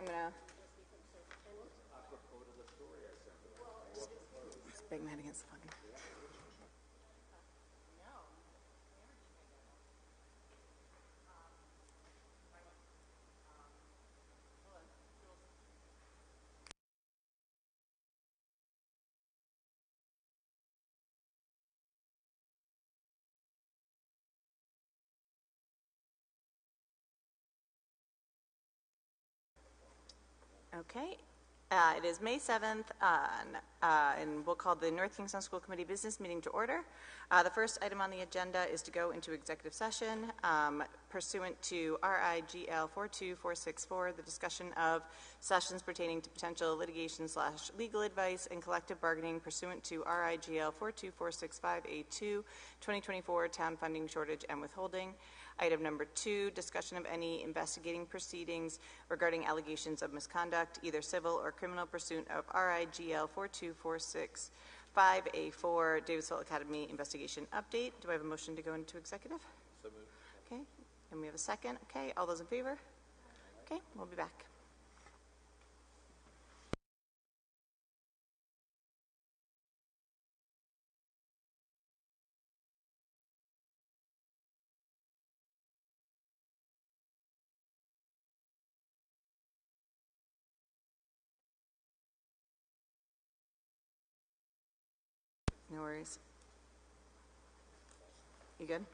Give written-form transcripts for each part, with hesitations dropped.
I'm gonna just bang my head against the phone. Okay. It is May 7th, and we'll call the North Kingstown School Committee Business Meeting to order. The first item on the agenda is to go into executive session pursuant to RIGL 42464, the discussion of sessions pertaining to potential litigation/legal advice and collective bargaining pursuant to RIGL 42465A2, 2024 town funding shortage and withholding. Item number 2, discussion of any investigating proceedings regarding allegations of misconduct, either civil or criminal, pursuant of RIGL 42465A4, Davisville Academy investigation update. Do I have a motion to go into executive? So moved. Okay, and we have a second. Okay, all those in favor? Okay, we'll be back. No worries. You good?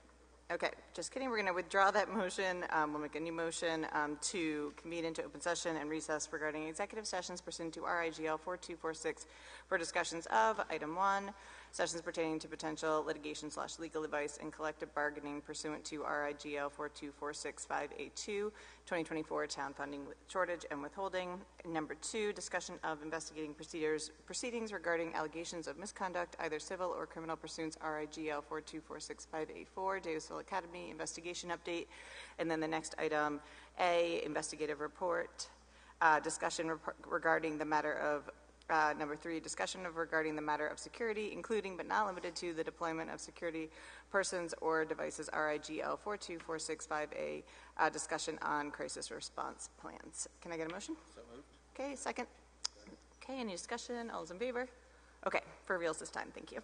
Okay, just kidding. We're going to withdraw that motion. We'll make a new motion to convene into open session and recess regarding executive sessions pursuant to RIGL 4246 for discussions of item 1, sessions pertaining to potential litigation/legal advice and collective bargaining pursuant to RIGL 42465A2, 2024 town funding shortage and withholding. Number 2, discussion of investigating proceedings regarding allegations of misconduct, either civil or criminal, pursuant RIGL 42465A4, Davisville Academy investigation update. And then the next item, A, investigative report, discussion regarding the matter of number 3, discussion regarding the matter of security, including but not limited to the deployment of security persons or devices, RIGL 42465A, discussion on crisis response plans. Can I get a motion? So moved. Okay, second. Okay, any discussion? All those in favor? Okay, for reals this time. Thank you.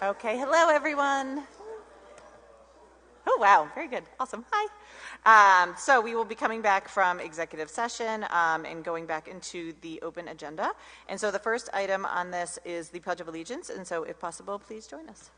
Okay, hello everyone. Oh, wow, very good. Awesome. Hi. So we will be coming back from executive session and going back into the open agenda. And so the first item on this is the Pledge of Allegiance. And so if possible, please join us.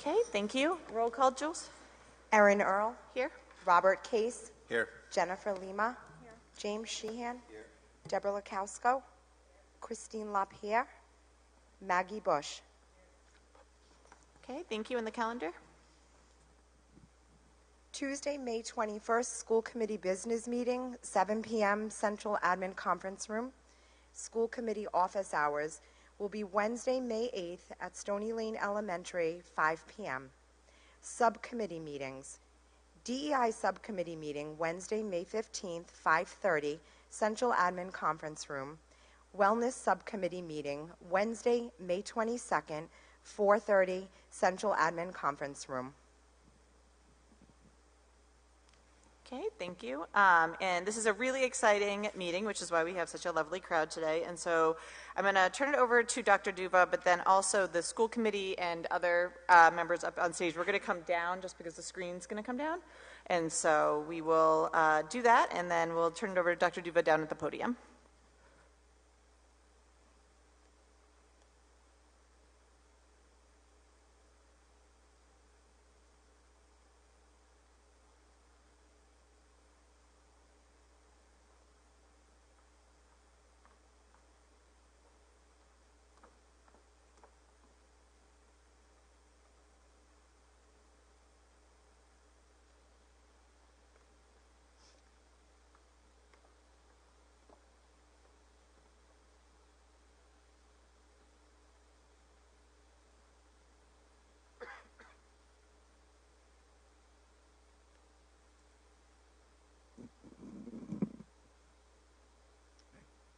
Okay, thank you. Roll call, Jules. Erin Earl. Here. Robert Case. Here. Jennifer Lima. Here. James Sheehan. Here. Deborah Lakowsko. Christine LaPierre. Maggie Bush. Okay, thank you. And the calendar? Tuesday, May 21st, School Committee Business Meeting, 7 p.m. Central Admin Conference Room. School Committee Office Hours will be Wednesday, May 8th at Stony Lane Elementary, 5 p.m. Subcommittee meetings. DEI Subcommittee meeting, Wednesday, May 15th, 5:30, Central Admin Conference Room. Wellness Subcommittee meeting, Wednesday, May 22nd, 4:30, Central Admin Conference Room. Okay, thank you. And this is a really exciting meeting, which is why we have such a lovely crowd today. And so I'm going to turn it over to Dr. Duva, but then also the school committee and other members up on stage. We're going to come down just because the screen's going to come down. And so we will do that, and then we'll turn it over to Dr. Duva down at the podium.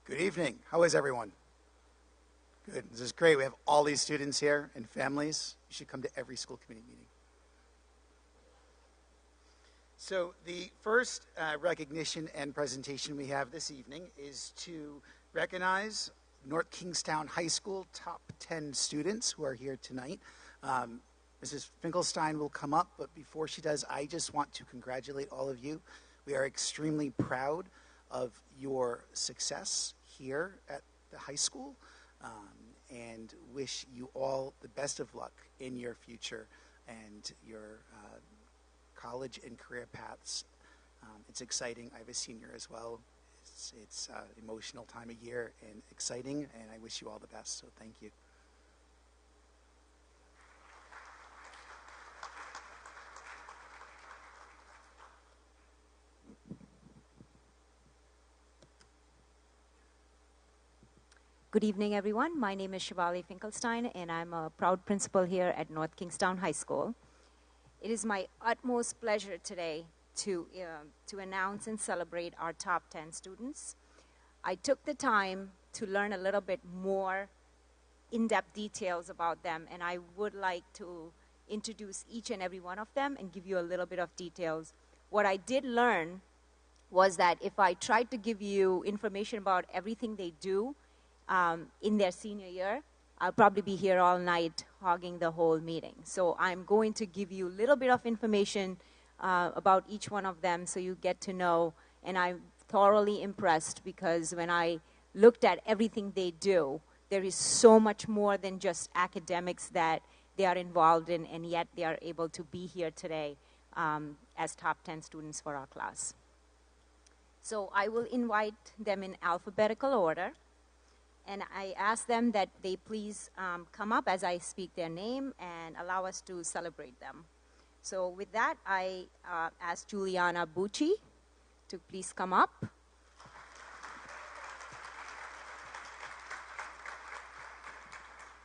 Good evening. How is everyone? Good. This is great. We have all these students here and families. You should come to every school committee meeting. So the first recognition and presentation we have this evening is to recognize North Kingstown High School top 10 students who are here tonight. Mrs. Finkelstein will come up, but before she does, I just want to congratulate all of you. We are extremely proud of your success here at the high school and wish you all the best of luck in your future and your college and career paths. It's exciting. I have a senior as well. It's emotional time of year and exciting, and I wish you all the best, so thank you. Good evening, everyone. My name is Shivali Finkelstein, and I'm a proud principal here at North Kingstown High School. It is my utmost pleasure today to announce and celebrate our top 10 students. I took the time to learn a little bit more in-depth details about them, and I would like to introduce each and every one of them and give you a little bit of details. What I did learn was that if I tried to give you information about everything they do, in their senior year, I'll probably be here all night hogging the whole meeting. So I'm going to give you a little bit of information about each one of them so you get to know. And I'm thoroughly impressed because when I looked at everything they do, there is so much more than just academics that they are involved in, and yet they are able to be here today as top 10 students for our class. So I will invite them in alphabetical order. And I ask them that they please come up as I speak their name and allow us to celebrate them. So with that, I ask Juliana Bucci to please come up.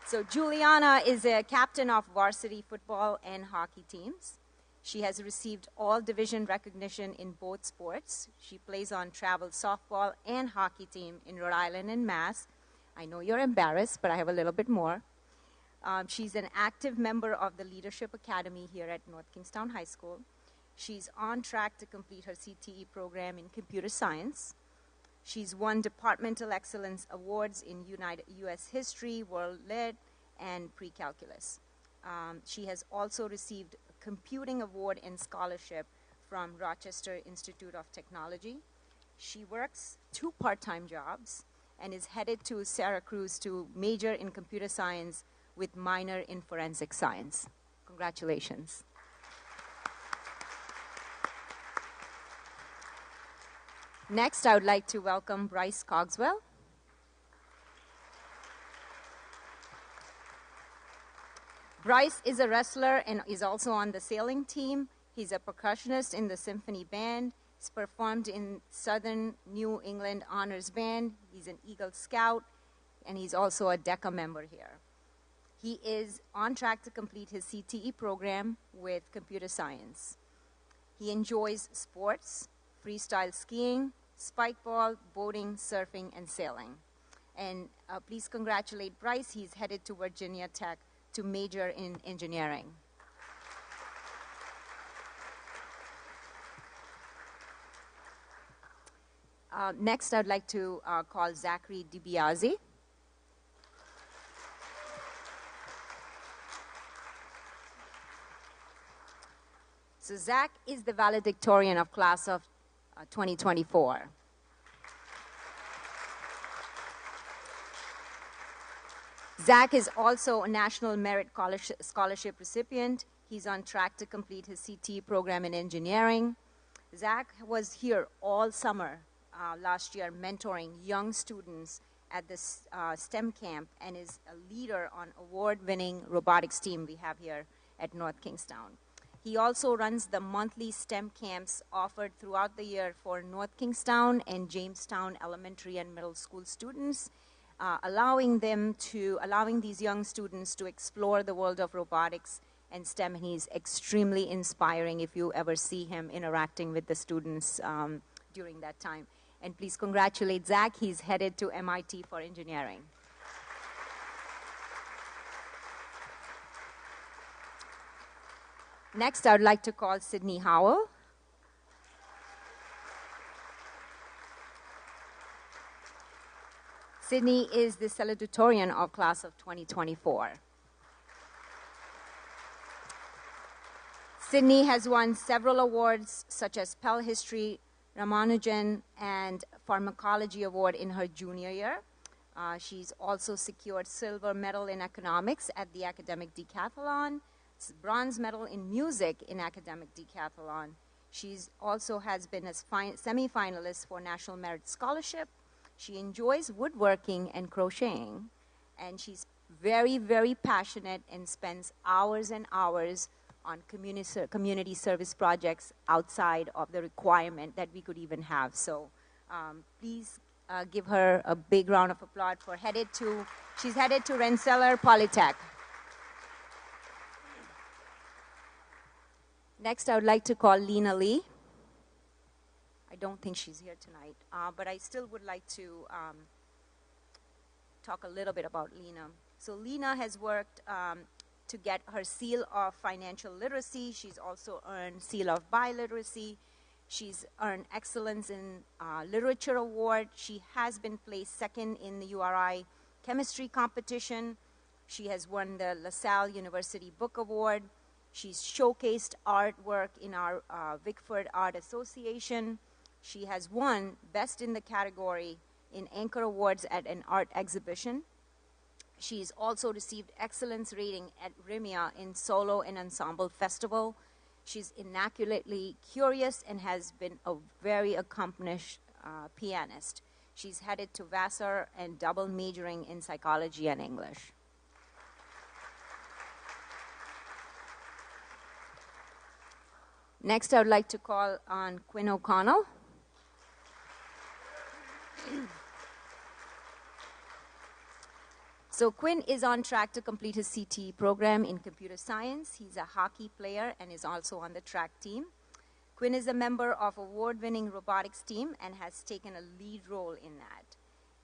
So Juliana is a captain of varsity football and hockey teams. She has received all division recognition in both sports. She plays on travel softball and hockey team in Rhode Island and Mass, I know you're embarrassed, but I have a little bit more. She's an active member of the Leadership Academy here at North Kingstown High School. She's on track to complete her CTE program in computer science. She's won departmental excellence awards in U.S. history, world lit, and pre-calculus. She has also received a computing award and scholarship from Rochester Institute of Technology. She works 2 part-time jobs and is headed to Syracuse to major in computer science with minor in forensic science. Congratulations. Next, I would like to welcome Bryce Cogswell. Bryce is a wrestler and is also on the sailing team. He's a percussionist in the symphony band. He's performed in Southern New England Honors Band. He's an Eagle Scout, and he's also a DECA member here. He is on track to complete his CTE program with computer science. He enjoys sports, freestyle skiing, spikeball, boating, surfing, and sailing. And please congratulate Bryce. He's headed to Virginia Tech to major in engineering. Next, I'd like to call Zachary DiBiase. So Zach is the valedictorian of class of 2024. Zach is also a National Merit Scholarship recipient. He's on track to complete his CTE program in engineering. Zach was here all summer last year mentoring young students at this STEM camp and is a leader on award-winning robotics team we have here at North Kingstown. He also runs the monthly STEM camps offered throughout the year for North Kingstown and Jamestown elementary and middle school students, allowing these young students to explore the world of robotics and STEM. He's extremely inspiring if you ever see him interacting with the students during that time. And please congratulate Zach. He's headed to MIT for engineering. Next, I would like to call Sydney Howell. Sydney is the salutatorian of class of 2024. Sydney has won several awards, such as Pell History, Ramanujan, and Pharmacology Award in her junior year. She's also secured silver medal in economics at the academic decathlon, bronze medal in music in academic decathlon. She's also has been a semi-finalist for National Merit Scholarship. She enjoys woodworking and crocheting, and she's very, very passionate and spends hours and hours on community service projects outside of the requirement that we could even have. So please give her a big round of applause for she's headed to Rensselaer Polytech. Next, I would like to call Lena Lee. I don't think she's here tonight, but I still would like to talk a little bit about Lena. So Lena has worked to get her seal of financial literacy. She's also earned seal of biliteracy. She's earned excellence in literature award. She has been placed second in the URI chemistry competition. She has won the LaSalle University Book Award. She's showcased artwork in our Vickford Art Association. She has won Best in the category in Anchor Awards at an art exhibition. She's also received excellence rating at RIMIA in Solo and Ensemble Festival. She's immaculately curious and has been a very accomplished pianist. She's headed to Vassar and double majoring in psychology and English. Next, I would like to call on Quinn O'Connell. So Quinn is on track to complete his CTE program in computer science. He's a hockey player and is also on the track team. Quinn is a member of award-winning robotics team and has taken a lead role in that.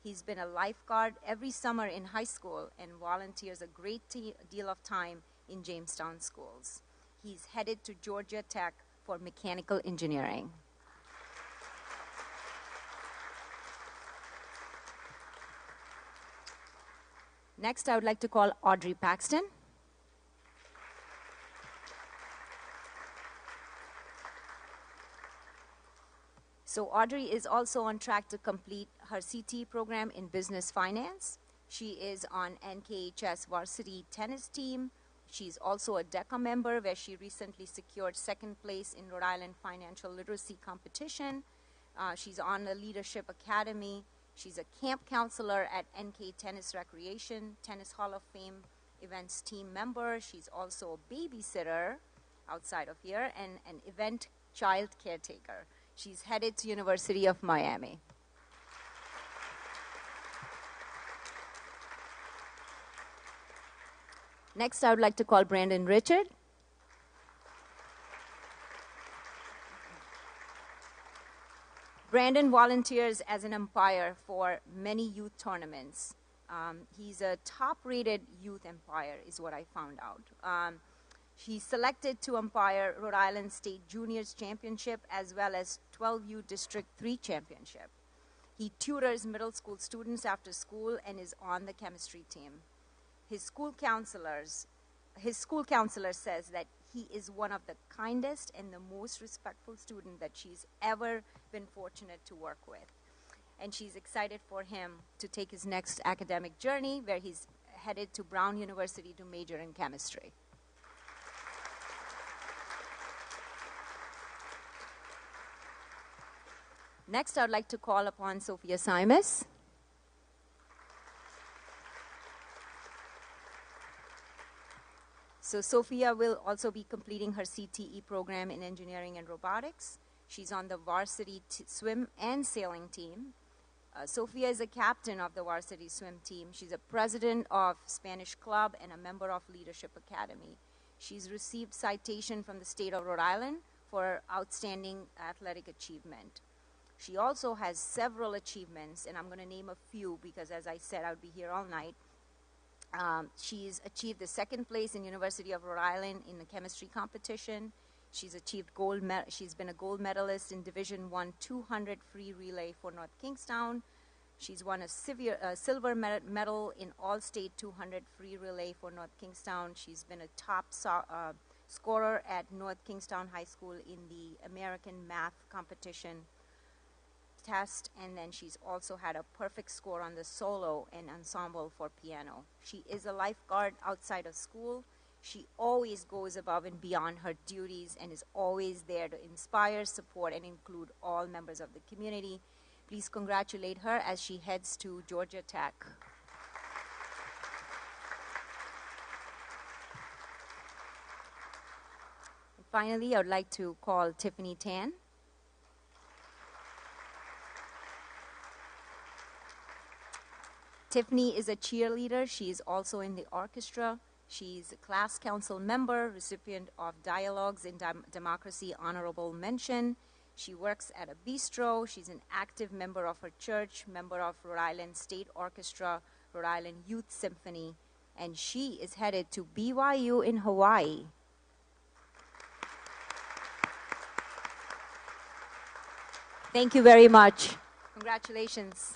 He's been a lifeguard every summer in high school and volunteers a great deal of time in Jamestown schools. He's headed to Georgia Tech for mechanical engineering. Next, I would like to call Audrey Paxton. So Audrey is also on track to complete her CT program in business finance. She is on NKHS varsity tennis team. She's also a DECA member where she recently secured second place in Rhode Island financial literacy competition. She's on the Leadership Academy. She's a camp counselor at NK Tennis Recreation, Tennis Hall of Fame events team member. She's also a babysitter outside of here and an event child caretaker. She's headed to University of Miami. Next, I would like to call Brandon Richard. Brandon volunteers as an umpire for many youth tournaments. He's a top-rated youth umpire, is what I found out. He's selected to umpire Rhode Island State Juniors Championship as well as 12U District 3 Championship. He tutors middle school students after school and is on the chemistry team. His school counselor says that he is one of the kindest and the most respectful student that she's ever been fortunate to work with. And she's excited for him to take his next academic journey where he's headed to Brown University to major in chemistry. Next, I would like to call upon Sophia Simus. So Sophia will also be completing her CTE program in engineering and robotics. She's on the varsity swim and sailing team. Sophia is a captain of the varsity swim team. She's a president of Spanish Club and a member of Leadership Academy. She's received citation from the state of Rhode Island for outstanding athletic achievement. She also has several achievements, and I'm going to name a few because, as I said, I would be here all night. She's achieved the second place in University of Rhode Island in the chemistry competition. She's achieved she's been a gold medalist in Division I 200 free relay for North Kingstown. She's won a silver medal in All-State 200 free relay for North Kingstown. She's been a top scorer at North Kingstown High School in the American Math competition test, and then she's also had a perfect score on the solo and ensemble for piano. She is a lifeguard outside of school. She always goes above and beyond her duties and is always there to inspire, support, and include all members of the community. Please congratulate her as she heads to Georgia Tech. And finally, I would like to call Tiffany Tan. Tiffany is a cheerleader. She is also in the orchestra. She's a class council member, recipient of Dialogues in Democracy Honorable Mention. She works at a bistro. She's an active member of her church, member of Rhode Island State Orchestra, Rhode Island Youth Symphony, and she is headed to BYU in Hawaii. Thank you very much. Congratulations.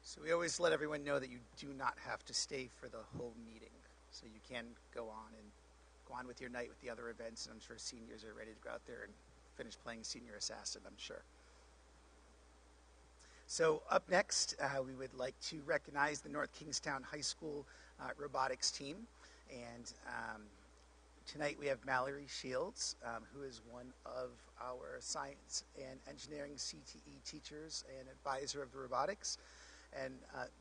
So we always let everyone know that you do not have to stay for the whole meeting. So you can go on with your night with the other events, and I'm sure seniors are ready to go out there and finish playing Senior Assassin, I'm sure. So up next, we would like to recognize the North Kingstown High School robotics team. And tonight we have Mallory Shields, who is one of our science and engineering CTE teachers and advisor of the robotics. And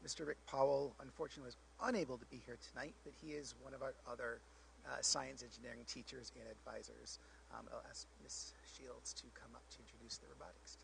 Mr. Rick Powell, unfortunately, was unable to be here tonight, but he is one of our other science engineering teachers and advisors. I'll ask Ms. Shields to come up to introduce the robotics team.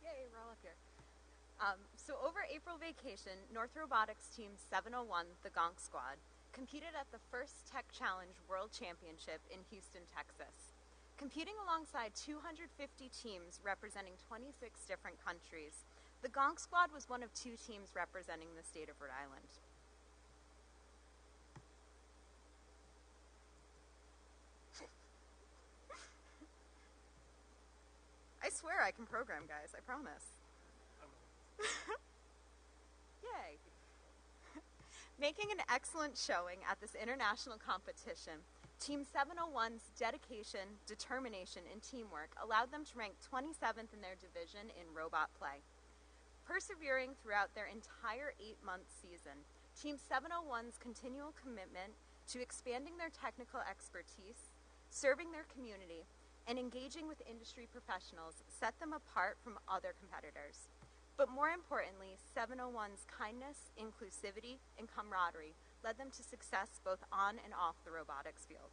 Yay, we're all up here. So over April vacation, North Robotics Team 701, the Gonk Squad, competed at the first Tech Challenge World Championship in Houston, Texas. Competing alongside 250 teams representing 26 different countries, the Gonk Squad was one of 2 teams representing the state of Rhode Island. I swear I can program, guys, I promise. Yay! Making an excellent showing at this international competition, Team 701's dedication, determination, and teamwork allowed them to rank 27th in their division in robot play. Persevering throughout their entire 8-month season, Team 701's continual commitment to expanding their technical expertise, serving their community, and engaging with industry professionals set them apart from other competitors. But more importantly, 701's kindness, inclusivity, and camaraderie led them to success both on and off the robotics field.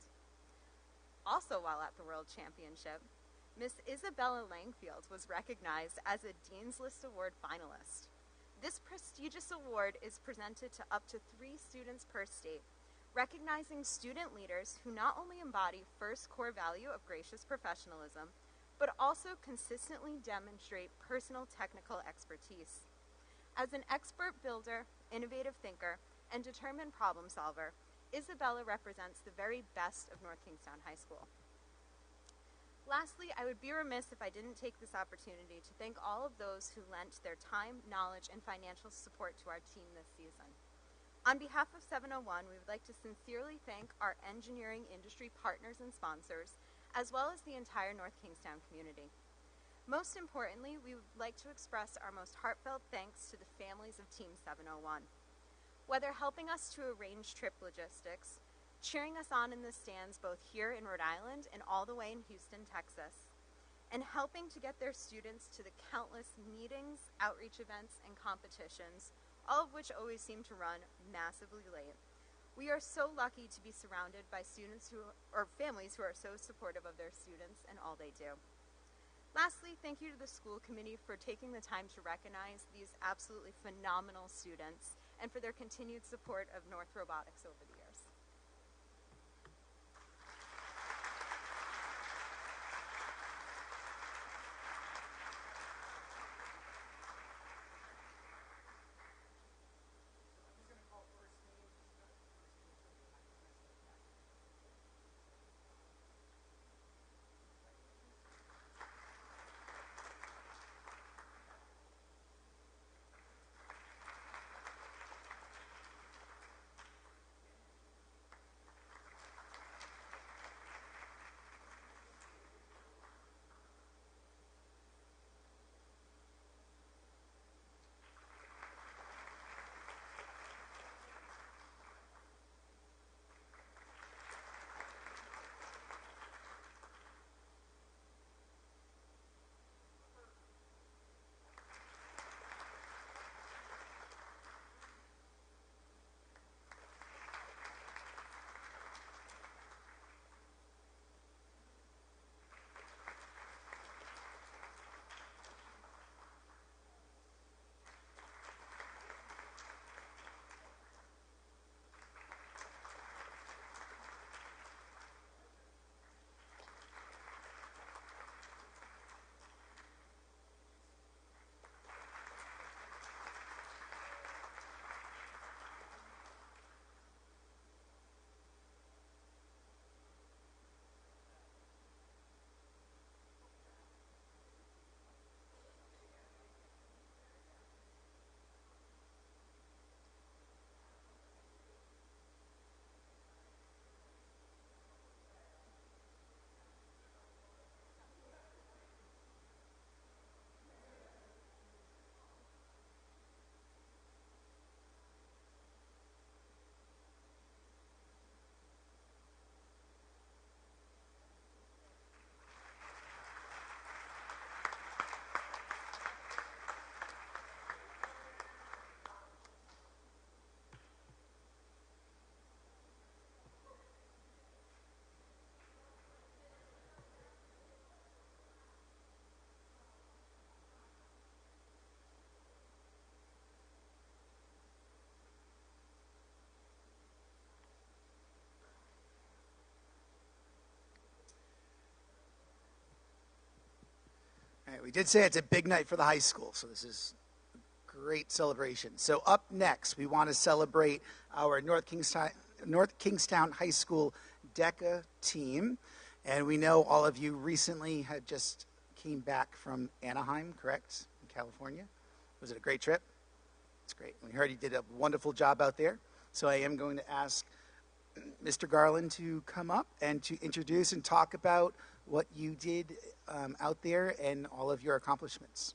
Also while at the World Championship, Miss Isabella Langfield was recognized as a Dean's List Award finalist. This prestigious award is presented to up to 3 students per state, recognizing student leaders who not only embody first core value of gracious professionalism, but also consistently demonstrate personal technical expertise. As an expert builder, innovative thinker, and determined problem solver, Isabella represents the very best of North Kingstown High School. Lastly, I would be remiss if I didn't take this opportunity to thank all of those who lent their time, knowledge, and financial support to our team this season. On behalf of 701, we would like to sincerely thank our engineering industry partners and sponsors, as well as the entire North Kingstown community. Most importantly, we would like to express our most heartfelt thanks to the families of Team 701. Whether helping us to arrange trip logistics, cheering us on in the stands both here in Rhode Island and all the way in Houston, Texas, and helping to get their students to the countless meetings, outreach events, and competitions, all of which always seem to run massively late. We are so lucky to be surrounded by families who are so supportive of their students and all they do. Lastly, thank you to the school committee for taking the time to recognize these absolutely phenomenal students and for their continued support of North Robotics over the years. We did say it's a big night for the high school, so this is a great celebration. So up next, we want to celebrate our North Kingstown High School DECA team. And we know all of you recently had just came back from Anaheim, correct, in California. Was it a great trip? It's great. We heard you did a wonderful job out there. So I am going to ask Mr. Garland to come up and to introduce and talk about what you did out there and all of your accomplishments.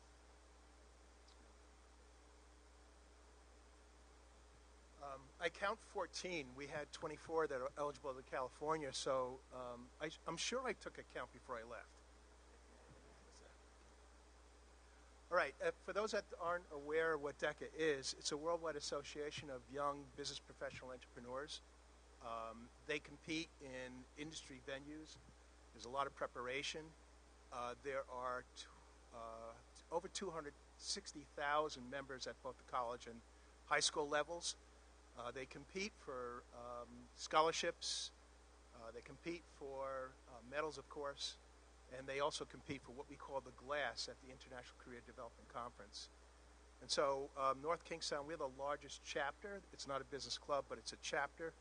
I count 14. We had 24 that are eligible to California, so I'm sure I took a count before I left. All right, for those that aren't aware of what DECA is, it's a worldwide association of young business professional entrepreneurs. They compete in industry venues. There's a lot of preparation. There are over 260,000 members at both the college and high school levels. They compete for scholarships. They compete for medals, of course. And they also compete for what we call the GLASS at the International Career Development Conference. And so North Kingstown, we're the largest chapter. It's not a business club, but it's a chapter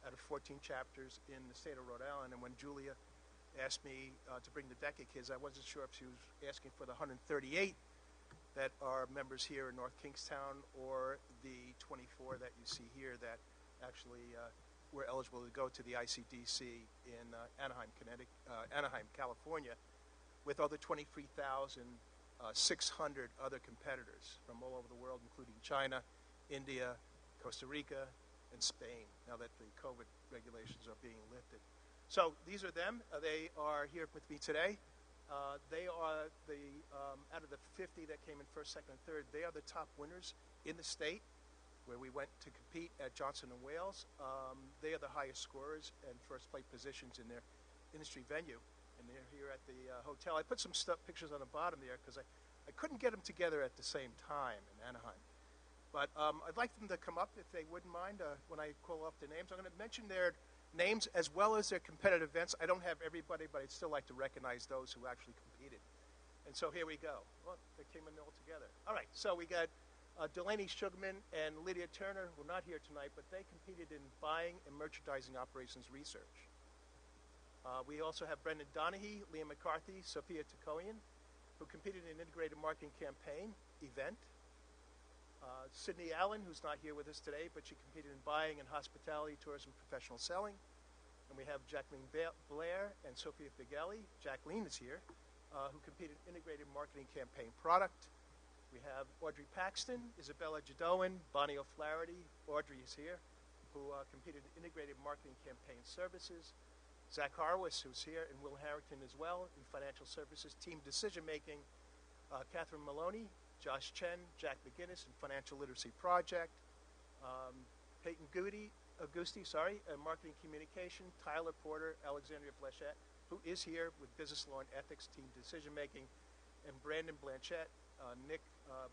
out of 14 chapters in the state of Rhode Island. And when Julia asked me to bring the DECA kids, I wasn't sure if she was asking for the 138 that are members here in North Kingstown or the 24 that you see here that actually were eligible to go to the ICDC in Anaheim, California, with other 23,600 other competitors from all over the world, including China, India, Costa Rica, and Spain, now that the COVID regulations are being lifted. So these are them. They are here with me today. They are out of the 50 that came in first, second, and third, they are the top winners in the state, where we went to compete at Johnson & Wales. They are the highest scorers and first place positions in their industry venue. And they're here at the hotel. I put some pictures on the bottom there because I couldn't get them together at the same time in Anaheim. But I'd like them to come up if they wouldn't mind when I call up their names. I'm going to mention their names as well as their competitive events. I don't have everybody, but I'd still like to recognize those who actually competed. And so here we go. Well, they came in all together. All right, so we got Delaney Sugarman and Lydia Turner, who are not here tonight, but they competed in buying and merchandising operations research. We also have Brendan Donahue, Liam McCarthy, Sophia Takoyan, who competed in an integrated marketing campaign event. Sydney Allen, who's not here with us today, but she competed in buying and hospitality, tourism, professional selling. And we have Jacqueline Blair and Sophia Figelli. Jacqueline is here, who competed in integrated marketing campaign product. We have Audrey Paxton, Isabella Jadowan, Bonnie O'Flaherty. Audrey is here, who competed in integrated marketing campaign services. Zach Harwis, who's here, and Will Harrington as well in financial services, team decision making. Catherine Maloney, Josh Chen, Jack McGinnis in Financial Literacy Project. Peyton Augusti, Marketing Communication. Tyler Porter, Alexandria Flechette, who is here with Business Law and Ethics, Team Decision Making. And Brandon Blanchette, Nick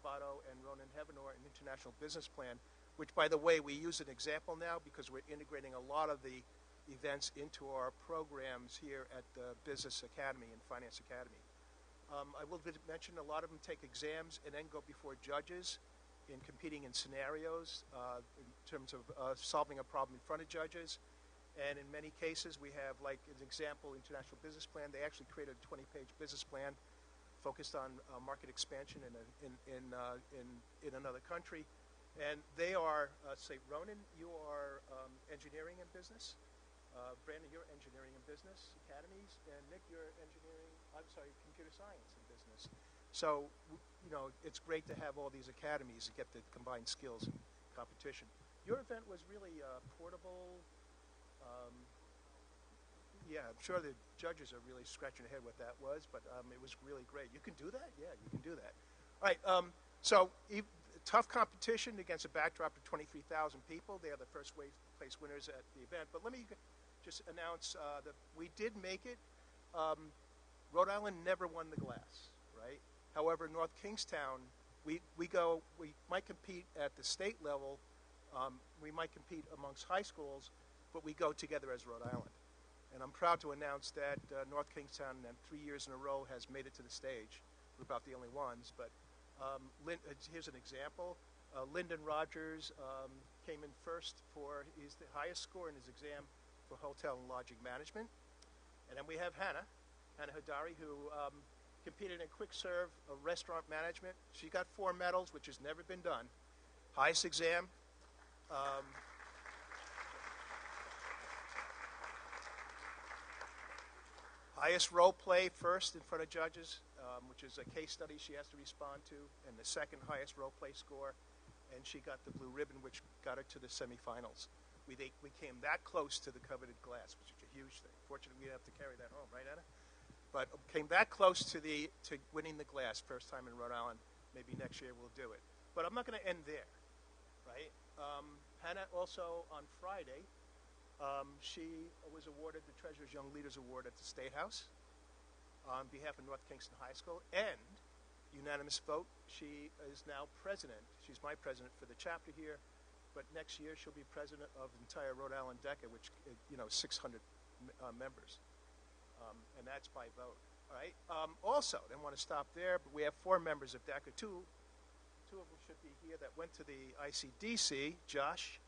Botto, and Ronan Heavenor in International Business Plan, which, by the way, we use an example now because we're integrating a lot of the events into our programs here at the Business Academy and Finance Academy. I will mention a lot of them take exams and then go before judges in competing in scenarios in terms of solving a problem in front of judges. And in many cases, we have, like an example, International Business Plan. They actually created a 20-page business plan focused on market expansion in another country. And they are, say, Ronan, you are engineering and business. Brandon, you're engineering and business academies. And Nick, you're computer science and business. So, it's great to have all these academies to get the combined skills and competition. Your event was really portable. Yeah, I'm sure the judges are really scratching their head what that was, but it was really great. You can do that? Yeah, you can do that. All right, so tough competition against a backdrop of 23,000 people. They are the first place winners at the event. But let me just announce that we did make it. Rhode Island never won the GLASS, right? However, North Kingstown, we might compete at the state level. We might compete amongst high schools, but we go together as Rhode Island. And I'm proud to announce that North Kingstown, 3 years in a row, has made it to the stage we're about the only ones, but here's an example. Lyndon Rogers came in first he's the highest score in his exam for hotel and lodging management. And then we have Hannah Hadari, who competed in quick serve restaurant management. She got 4 medals, which has never been done. Highest exam. Highest role play first in front of judges, which is a case study she has to respond to, and the second highest role play score. And she got the blue ribbon, which got her to the semifinals. We came that close to the coveted glass, which is a huge thing. Fortunately, we didn't have to carry that home, right, Anna? But came that close to winning the glass, first time in Rhode Island. Maybe next year we'll do it. But I'm not going to end there, right? Hannah also on Friday, she was awarded the Treasurer's Young Leaders Award at the State House on behalf of North Kingston High School, and unanimous vote, she is now president. She's my president for the chapter here, but next year she'll be president of the entire Rhode Island DECA, which 600 members, and that's by vote. All right. Also, didn't want to stop there, but we have 4 members of DECA. Two of them should be here that went to the ICDC, Josh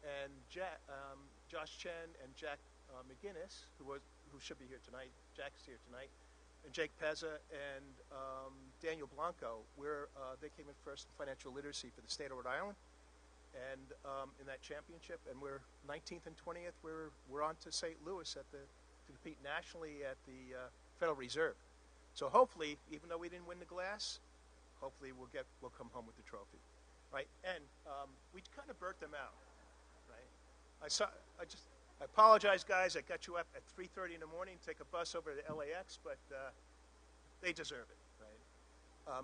and Josh Chen and Jack McGinnis, who should be here tonight. Jack's here tonight. And Jake Pezza and Daniel Blanco, they came in first in financial literacy for the state of Rhode Island, and in that championship. And we're 19th and 20th. We're on to St. Louis to compete nationally at the Federal Reserve. So hopefully, even though we didn't win the glass, hopefully we'll come home with the trophy, right? And we kind of burnt them out, right? I apologize, guys. I got you up at 3:30 in the morning to take a bus over to LAX, but they deserve it, right?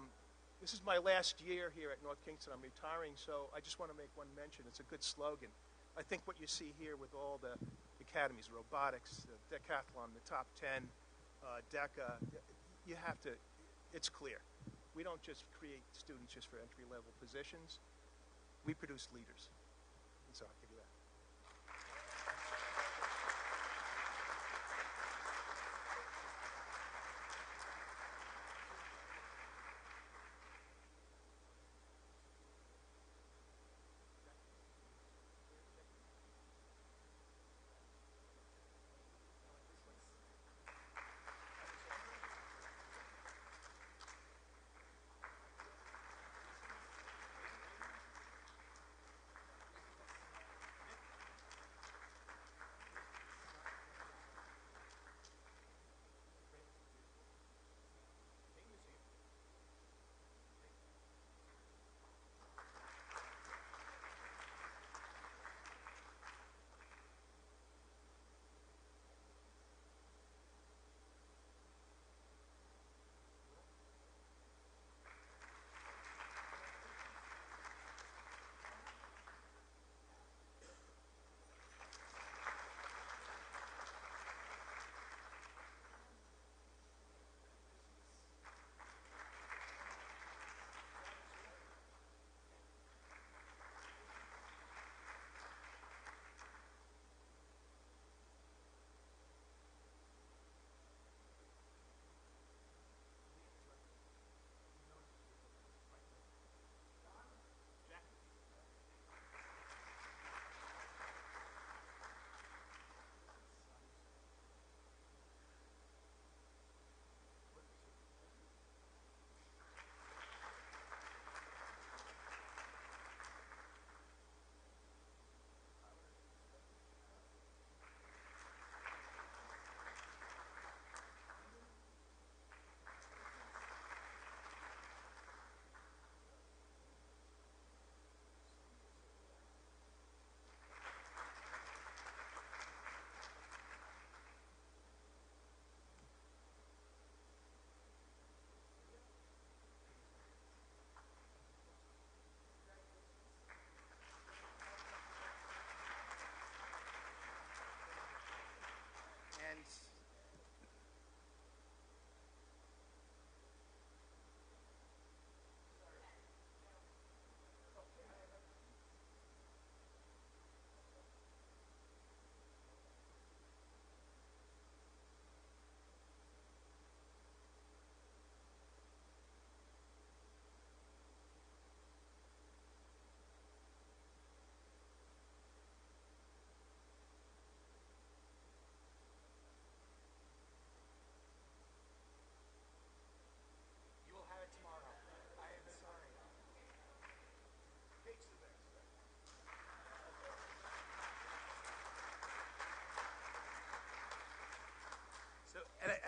This is my last year here at North Kingston. I'm retiring, so I just want to make one mention. It's a good slogan. I think what you see here with all the academies, robotics, the decathlon, the top 10, DECA, you have to, it's clear. We don't just create students just for entry-level positions. We produce leaders. And so I'll give you that.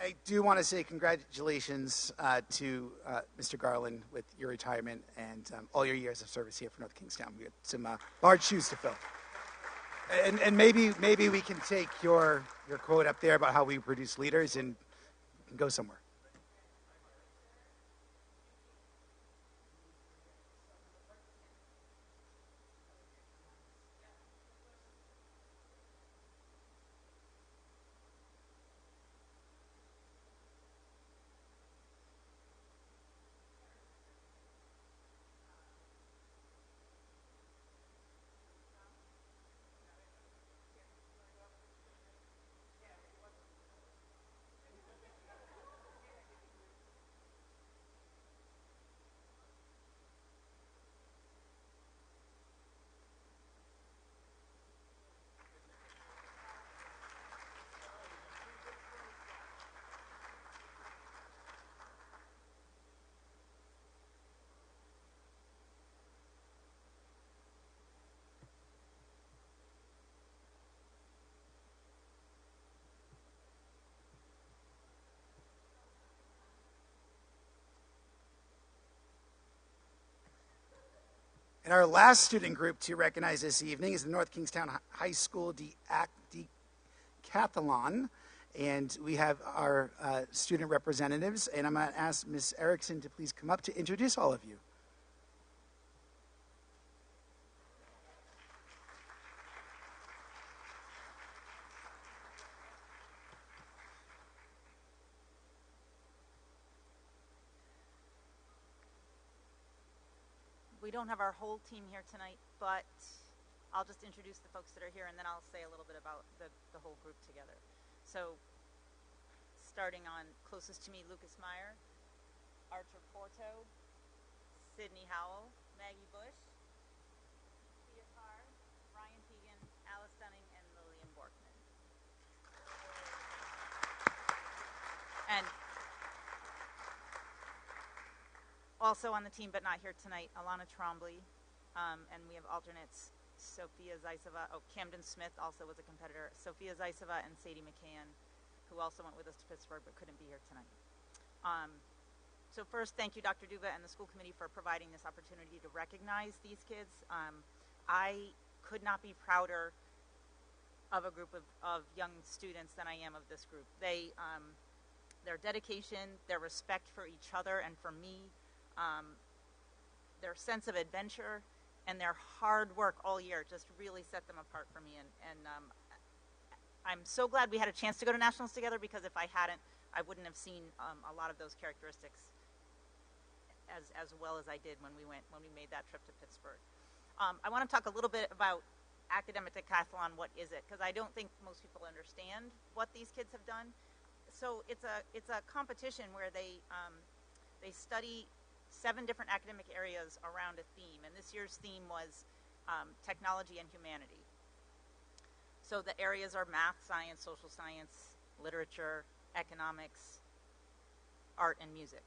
I do want to say congratulations to Mr. Garland with your retirement and all your years of service here for North Kingstown. We have some large shoes to fill. And maybe we can take your quote up there about how we produce leaders and go somewhere. And our last student group to recognize this evening is the North Kingstown High School Decathlon. And we have our student representatives. And I'm going to ask Ms. Erickson to please come up to introduce all of you. We don't have our whole team here tonight, but I'll just introduce the folks that are here, and then I'll say a little bit about the whole group together. So, starting on closest to me, Lucas Meyer, Archer Porto, Sydney Howell, Maggie Bush, Thea Carr, Ryan Teagan, Alice Dunning, and Lillian Borkman. And also on the team, but not here tonight, Alana Trombley, and we have alternates Sophia Zaisova. Oh, Camden Smith also was a competitor. Sophia Zaisova and Sadie McCann, who also went with us to Pittsburgh but couldn't be here tonight. So first, thank you, Dr. Duva and the school committee for providing this opportunity to recognize these kids. I could not be prouder of a group of young students than I am of this group. Their dedication, their respect for each other and for me, their sense of adventure, and their hard work all year just really set them apart for me. And I'm so glad we had a chance to go to nationals together, because if I hadn't, I wouldn't have seen a lot of those characteristics as well as I did when we made that trip to Pittsburgh. I want to talk a little bit about academic decathlon. What is it? Because I don't think most people understand what these kids have done. So it's a competition where they study 7 different academic areas around a theme, and this year's theme was technology and humanity. So the areas are math, science, social science, literature, economics, art, and music.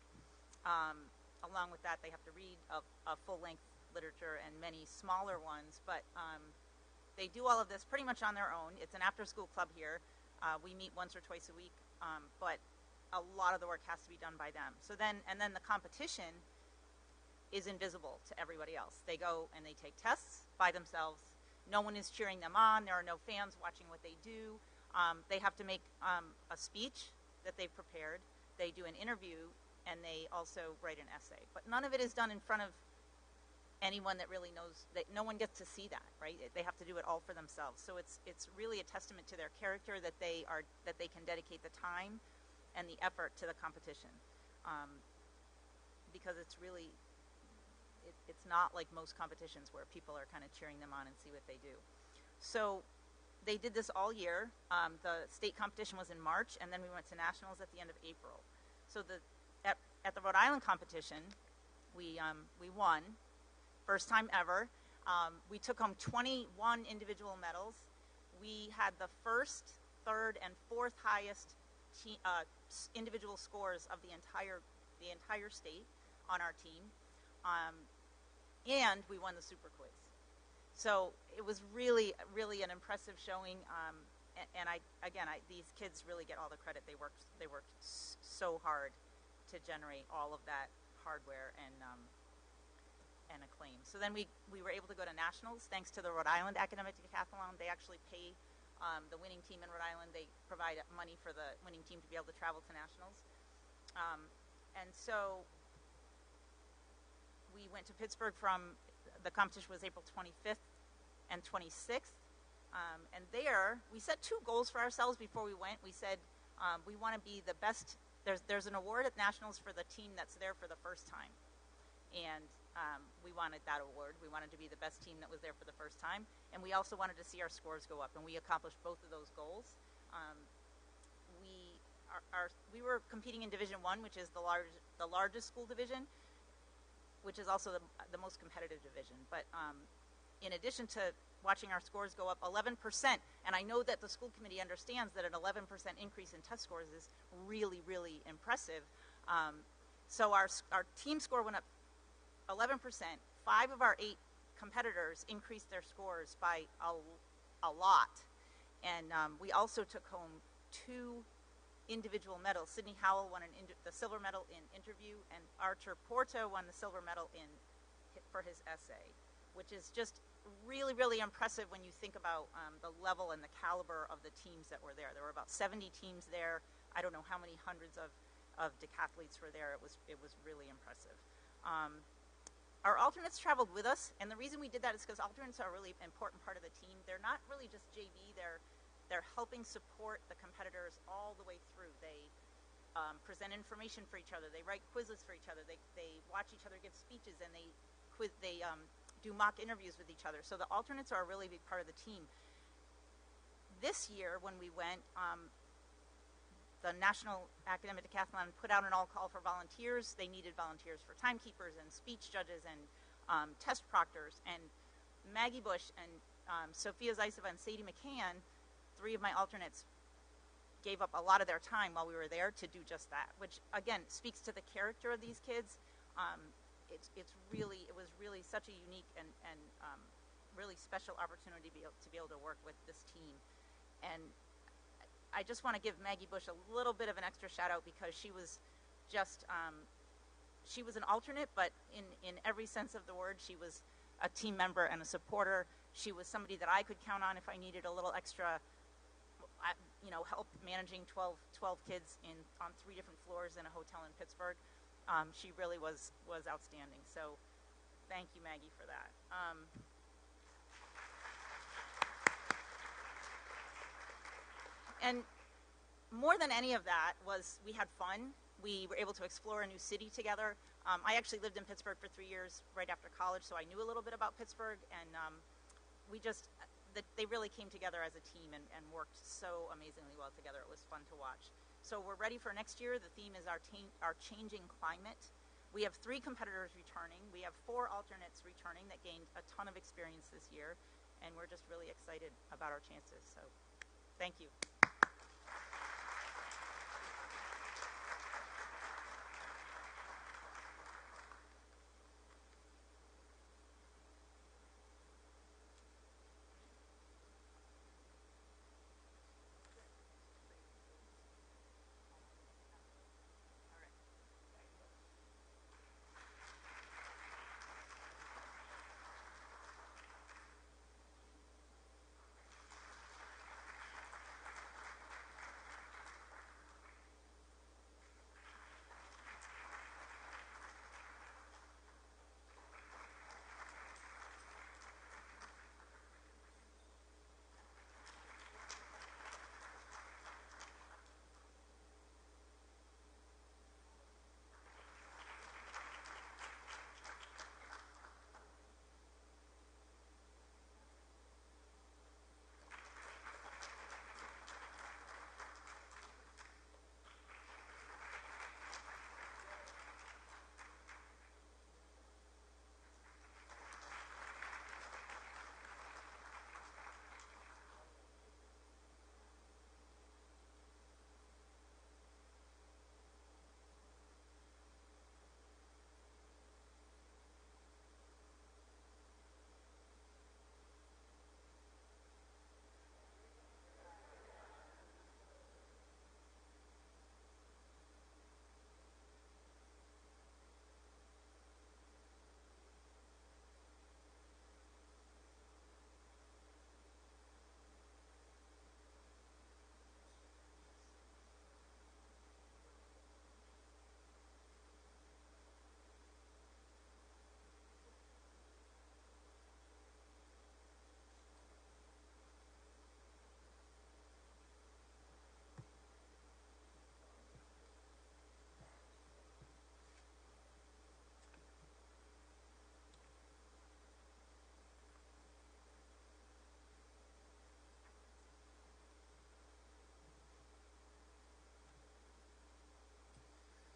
Along with that, they have to read a full-length literature and many smaller ones, but they do all of this pretty much on their own. It's an after-school club here. We meet once or twice a week, but a lot of the work has to be done by them. And then the competition is invisible to everybody else. They go and they take tests by themselves. No one is cheering them on. There are no fans watching what they do. They have to make a speech that they've prepared. They do an interview, and they also write an essay. But none of it is done in front of anyone that really knows. That no one gets to see that, right? They have to do it all for themselves. So it's really a testament to their character that they can dedicate the time and the effort to the competition, because it's really it's not like most competitions where people are kind of cheering them on and see what they do. So they did this all year. The state competition was in March, and then we went to nationals at the end of April. So at the Rhode Island competition, we won, first time ever. We took home 21 individual medals. We had the first, third, and fourth highest individual scores of the entire state on our team, and we won the super quiz. So it was really, really an impressive showing. and these kids really get all the credit. They worked so hard to generate all of that hardware and acclaim. So then we were able to go to nationals thanks to the Rhode Island Academic Decathlon. They actually pay the winning team in Rhode Island. They provide money for the winning team to be able to travel to nationals. And so we went to Pittsburgh the competition was April 25th and 26th. And there, we set 2 goals for ourselves before we went. We said we want to be the best. There's an award at nationals for the team that's there for the first time. And we wanted that award. We wanted to be the best team that was there for the first time. And we also wanted to see our scores go up. And we accomplished both of those goals. We were competing in Division I, which is the largest school division, which is also the most competitive division. But in addition to watching our scores go up 11%, and I know that the school committee understands that an 11% increase in test scores is really, really impressive. So our team score went up 11%. 5 of our 8 competitors increased their scores by a lot. And we also took home 2 individual medals. Sydney Howell won the silver medal in interview, and Archer Porto won the silver medal for his essay, which is just really, really impressive when you think about the level and the caliber of the teams that were there. There were about 70 teams there. I don't know how many hundreds of decathletes were there. It was really impressive. Our alternates traveled with us, and the reason we did that is because alternates are a really important part of the team. They're not really just JV. They're helping support the competitors all the way through. They present information for each other. They write quizzes for each other. They watch each other give speeches, and they do mock interviews with each other. So the alternates are a really big part of the team. This year, when we went, the National Academic Decathlon put out an all-call for volunteers. They needed volunteers for timekeepers and speech judges and test proctors. And Maggie Bush and Sophia Zaiseva and Sadie McCann, 3 of my alternates, gave up a lot of their time while we were there to do just that, which, again, speaks to the character of these kids. It was really such a unique and really special opportunity to be able to work with this team. And I just want to give Maggie Bush a little bit of an extra shout out because she was just she was an alternate, but in every sense of the word, she was a team member and a supporter. She was somebody that I could count on if I needed a little extra help managing 12 kids on 3 different floors in a hotel in Pittsburgh. She really was outstanding. So thank you, Maggie, for that. And more than any of that was we had fun. We were able to explore a new city together. I actually lived in Pittsburgh for 3 years right after college, so I knew a little bit about Pittsburgh. And they really came together as a team and worked so amazingly well together. It was fun to watch. So we're ready for next year. The theme is our changing climate. We have 3 competitors returning. We have 4 alternates returning that gained a ton of experience this year, and we're just really excited about our chances. So thank you.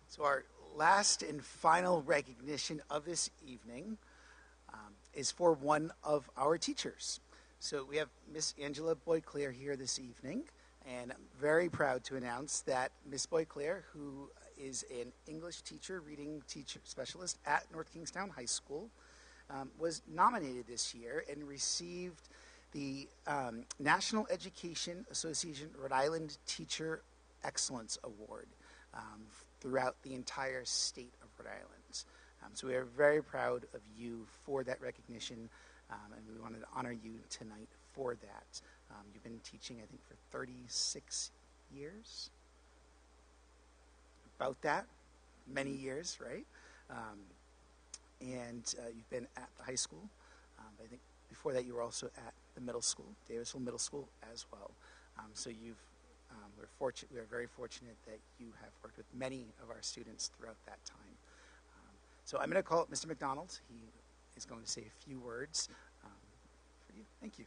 So our last and final recognition of this evening is for one of our teachers. So we have Miss Angela Boyclair here this evening, and I'm very proud to announce that Miss Boyclair, who is an English teacher, reading teacher specialist at North Kingstown High School, was nominated this year and received the National Education Association Rhode Island Teacher Excellence Award throughout the entire state of Rhode Island. So we are very proud of you for that recognition, and we wanted to honor you tonight for that. You've been teaching, I think, for 36 years? About that. Many years, right? And you've been at the high school. But I think before that you were also at the middle school, Davisville Middle School as well. So we are very fortunate that you have worked with many of our students throughout that time. So I'm going to call up Mr. McDonald. He is going to say a few words for you. Thank you.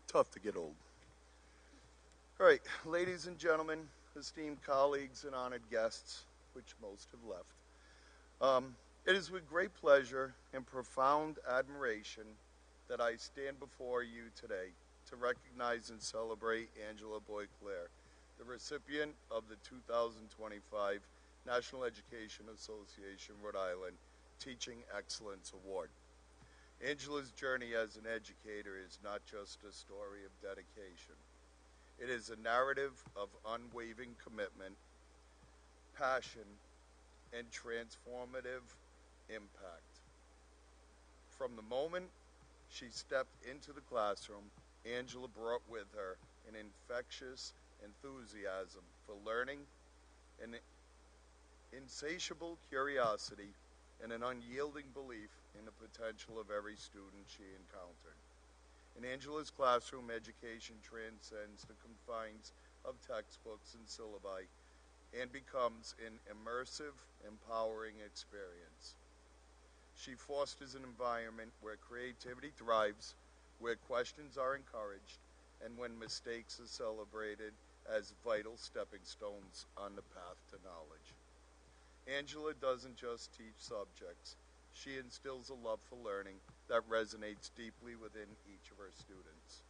Tough to get old. All right, ladies and gentlemen, esteemed colleagues and honored guests, which most have left. It is with great pleasure and profound admiration that I stand before you today to recognize and celebrate Angela Boyclair, the recipient of the 2025 National Education Association Rhode Island Teaching Excellence Award. Angela's journey as an educator is not just a story of dedication. It is a narrative of unwavering commitment, passion, and transformative impact. From the moment she stepped into the classroom, Angela brought with her an infectious enthusiasm for learning, an insatiable curiosity, and an unyielding belief in the potential of every student she encountered. In Angela's classroom, education transcends the confines of textbooks and syllabi and becomes an immersive, empowering experience. She fosters an environment where creativity thrives, where questions are encouraged, and when mistakes are celebrated as vital stepping stones on the path to knowledge. Angela doesn't just teach subjects. She instills a love for learning that resonates deeply within each of her students.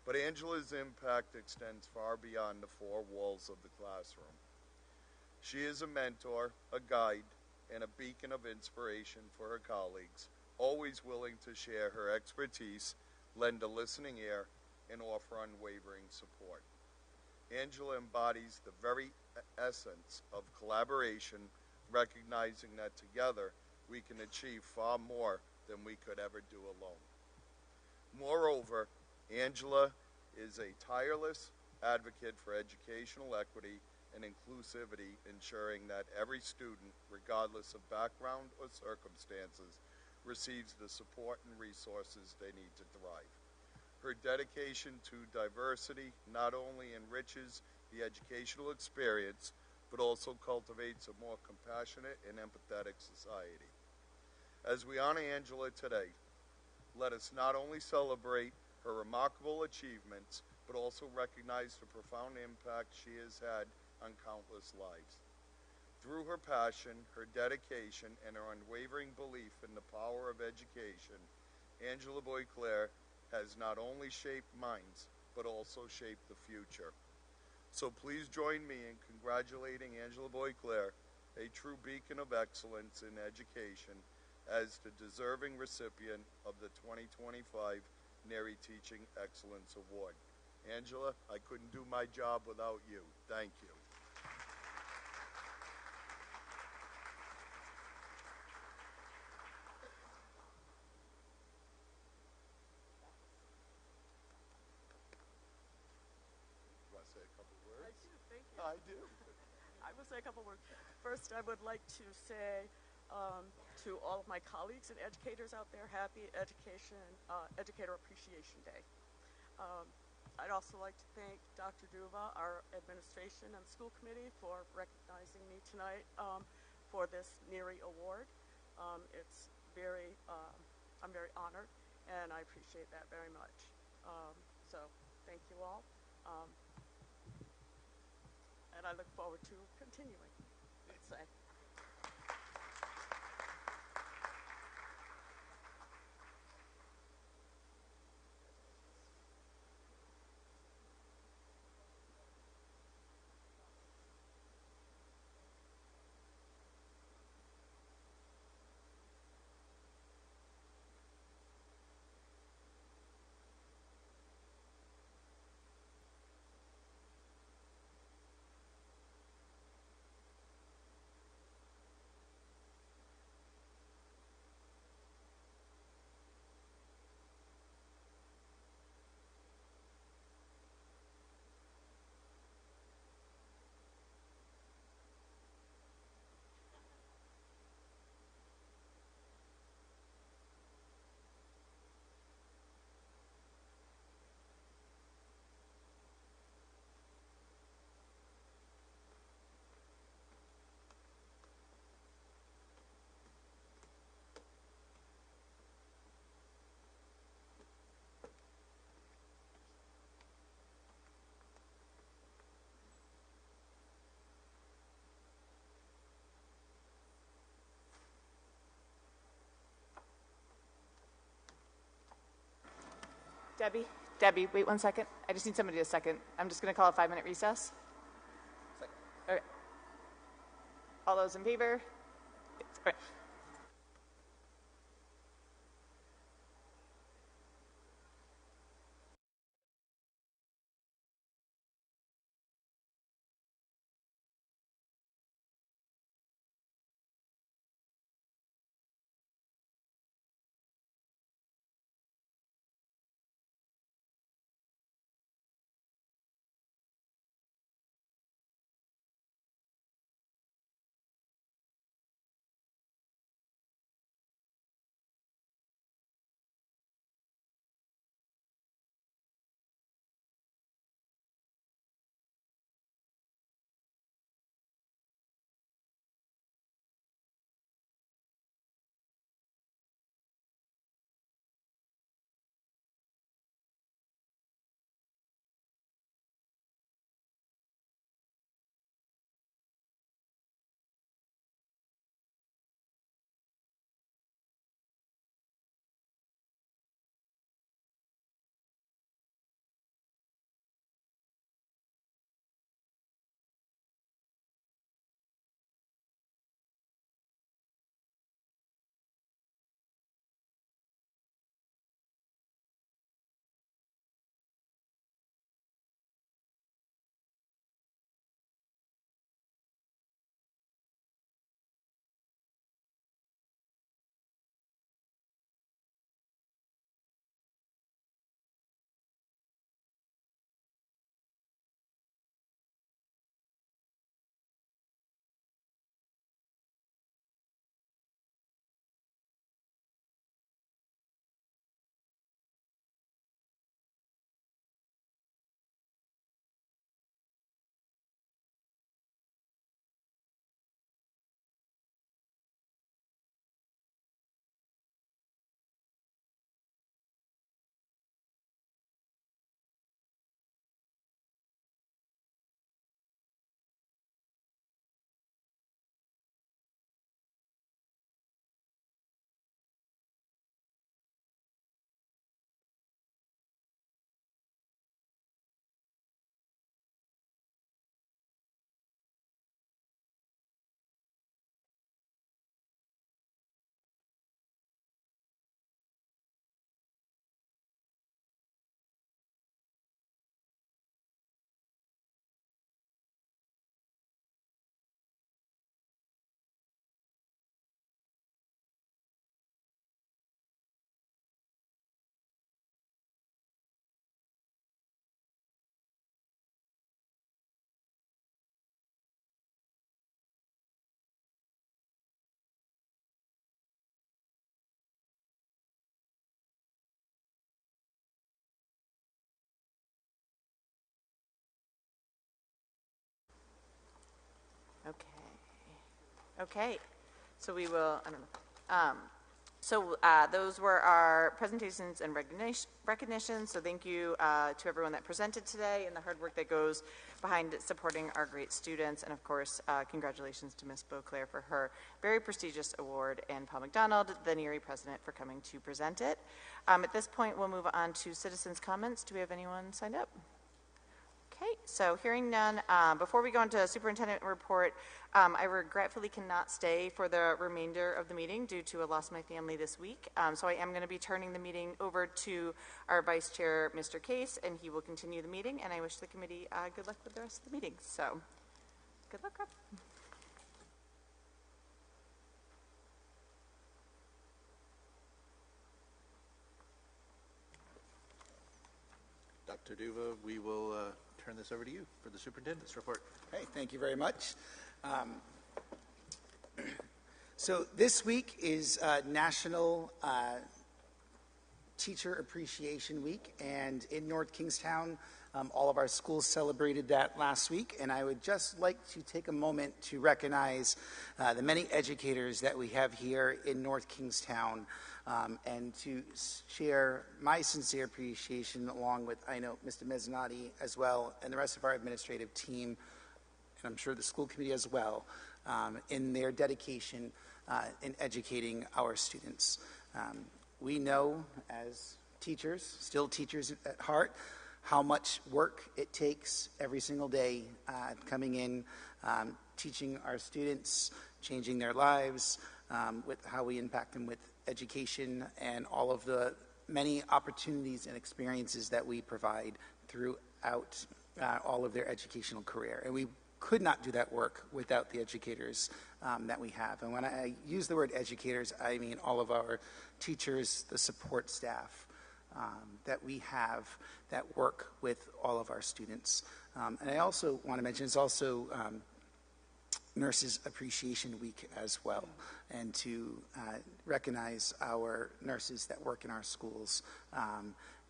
But Angela's impact extends far beyond the four walls of the classroom. She is a mentor, a guide, and a beacon of inspiration for her colleagues, always willing to share her expertise, lend a listening ear, and offer unwavering support. Angela embodies the very essence of collaboration, recognizing that together we can achieve far more than we could ever do alone. Moreover, Angela is a tireless advocate for educational equity and inclusivity, ensuring that every student, regardless of background or circumstances, receives the support and resources they need to thrive. Her dedication to diversity not only enriches the educational experience, but also cultivates a more compassionate and empathetic society. As we honor Angela today, let us not only celebrate her remarkable achievements, but also recognize the profound impact she has had on countless lives. Through her passion, her dedication, and her unwavering belief in the power of education, Angela Boyclair has not only shaped minds, but also shaped the future. So please join me in congratulating Angela Boyclair, a true beacon of excellence in education, as the deserving recipient of the 2025 NARI Teaching Excellence Award. Angela, I couldn't do my job without you. Thank you. Want to say a couple words? I do, thank you. I do. I will say a couple words. First, I would like to say to all of my colleagues and educators out there, happy Educator Appreciation Day. I'd also like to thank Dr. Duva, our administration and school committee, for recognizing me tonight for this NARI award. It's very I'm very honored, and I appreciate that very much. So thank you all, and I look forward to continuing. Let's say. Debbie, wait 1 second. I just need somebody to second. I'm just going to call a 5-minute recess. Second. Okay. All those in favor? Okay. Okay. Okay. So we will, I don't know. So those were our presentations and recognitions. So thank you to everyone that presented today and the hard work that goes behind supporting our great students. And of course, congratulations to Ms. Beauclair for her very prestigious award, and Paul McDonald, the NERI president, for coming to present it. At this point, we'll move on to citizens' comments. Do we have anyone signed up? Okay, so hearing none, before we go into superintendent report, I regretfully cannot stay for the remainder of the meeting due to a loss of my family this week. So I am going to be turning the meeting over to our vice chair, Mr. Case, and he will continue the meeting. And I wish the committee good luck with the rest of the meeting. So good luck, Rob. Dr. Duva, we will turn this over to you for the superintendent's report. Hey, thank you very much. So this week is National Teacher Appreciation Week, and in North Kingstown, all of our schools celebrated that last week, and I would just like to take a moment to recognize the many educators that we have here in North Kingstown, and to share my sincere appreciation along with, I know, Mr. Mezzanotte as well, and the rest of our administrative team, and I'm sure the school committee as well, in their dedication in educating our students. We know as teachers, still teachers at heart, how much work it takes every single day coming in, teaching our students, changing their lives, with how we impact them with education and all of the many opportunities and experiences that we provide throughout all of their educational career. And we could not do that work without the educators that we have. And when I use the word educators, I mean all of our teachers, the support staff that we have that work with all of our students. And I also want to mention it's also Nurses Appreciation Week as well, and to recognize our nurses that work in our schools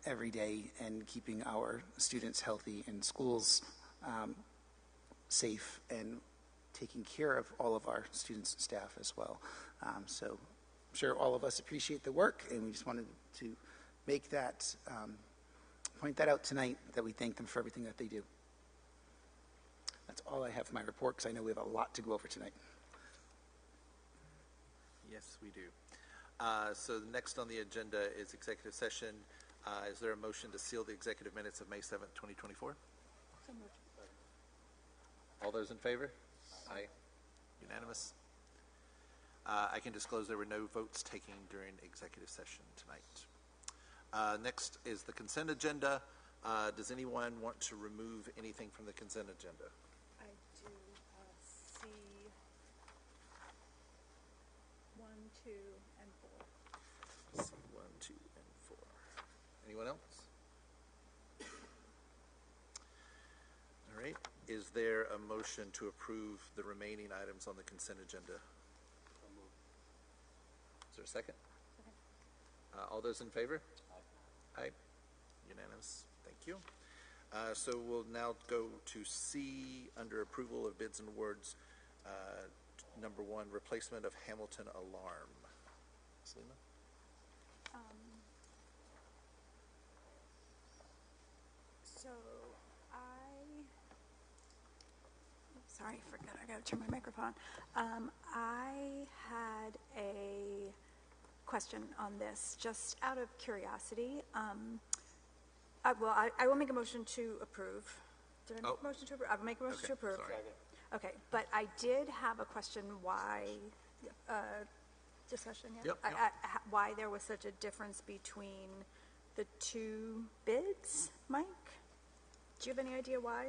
every day and keeping our students healthy in schools, safe, and taking care of all of our students and staff as well. So I'm sure all of us appreciate the work, and we just wanted to make that, point that out tonight, that we thank them for everything that they do. That's all I have for my report, because I know we have a lot to go over tonight. Yes, we do. So next on the agenda is executive session. Is there a motion to seal the executive minutes of May 7th, 2024? So moved. All those in favor? Aye. Unanimous. I can disclose there were no votes taken during executive session tonight. Next is the consent agenda. Does anyone want to remove anything from the consent agenda? I do see 1, 2, and 4. See 1, 2, and 4. Anyone else? All right. Is there a motion to approve the remaining items on the consent agenda? Is there a second? All those in favor? Aye. Unanimous. Thank you. So we'll now go to C under approval of bids and awards. Number 1, replacement of Hamilton alarm. Selena? So sorry, forget, I gotta turn my microphone. I had a question on this, just out of curiosity. I will make a motion to approve. Did I make a motion to approve? I will make a motion to approve. Sorry. Okay, but I did have a question why, discussion, yeah? Yep. Why there was such a difference between the two bids, Mike? Do you have any idea why?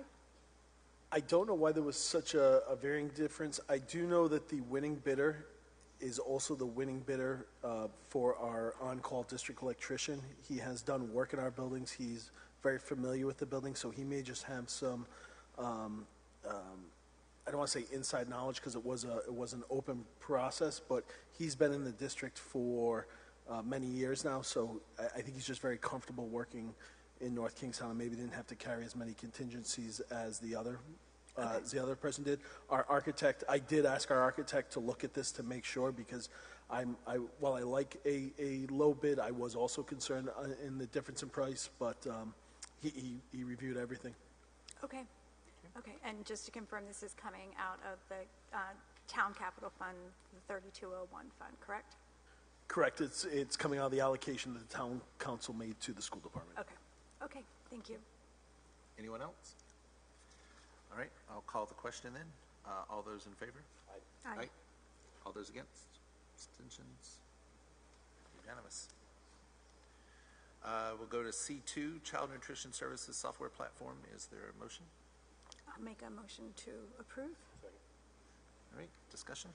I don't know why there was such a varying difference. I do know that the winning bidder is also the winning bidder for our on-call district electrician. He has done work in our buildings. He's very familiar with the building, so he may just have some, I don't want to say inside knowledge because it was an open process, but he's been in the district for many years now, so I think he's just very comfortable working in North Kingstown and maybe didn't have to carry as many contingencies as the other as the other person did. Our architect, I did ask our architect to look at this to make sure, because while I like a low bid, I was also concerned in the difference in price, but he reviewed everything. Okay. Okay, and just to confirm, this is coming out of the Town Capital Fund, the 3201 fund, correct? Correct. It's coming out of the allocation that the town council made to the school department. Okay. Okay, thank you. Anyone else? All right, I'll call the question then. All those in favor? Aye. All those against? Abstentions? Unanimous. We'll go to C2, Child Nutrition Services Software Platform. Is there a motion? I'll make a motion to approve. All right, discussion?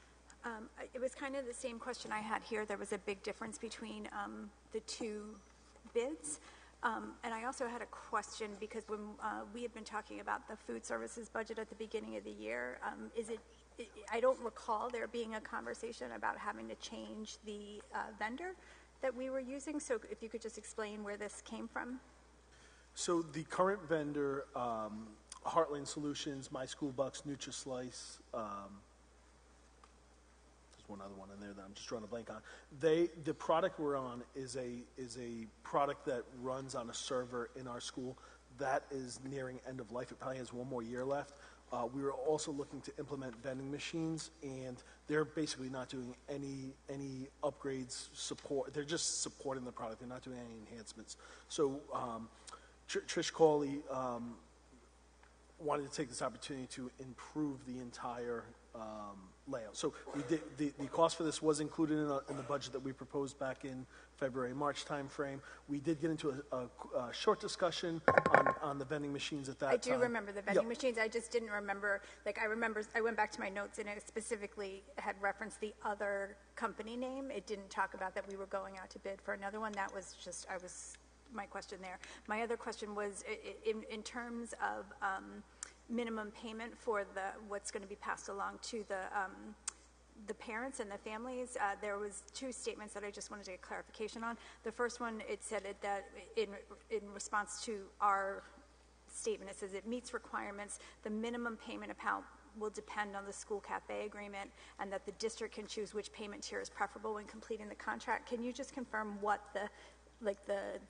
It was kind of the same question I had here. There was a big difference between the two bids. And I also had a question, because when we had been talking about the food services budget at the beginning of the year, I don't recall there being a conversation about having to change the vendor that we were using. So if you could just explain where this came from. So the current vendor, Heartland Solutions, My School Bucks, NutriSlice, there's one other one in there that I'm just drawing a blank on. The product we're on is a product that runs on a server in our school that is nearing end of life. It probably has one more year left. We were also looking to implement vending machines, and they're basically not doing any upgrades, support. They're just supporting the product. They're not doing any enhancements. So Trish Cawley wanted to take this opportunity to improve the entire layout. So we did, the cost for this was included in the budget that we proposed back in February, March timeframe. We did get into a short discussion on the vending machines at that time. I do remember the vending Yep. machines. I just didn't remember, I went back to my notes, and it specifically had referenced the other company name. It didn't talk about that we were going out to bid for another one. That was just, my question there. My other question was, in terms of minimum payment for what's going to be passed along to the parents and the families, there was two statements that I just wanted to get clarification on. The first one, it said that in response to our statement, it says it meets requirements. The minimum payment amount will depend on the school cafe agreement, and that the district can choose which payment tier is preferable when completing the contract. Can you just confirm what the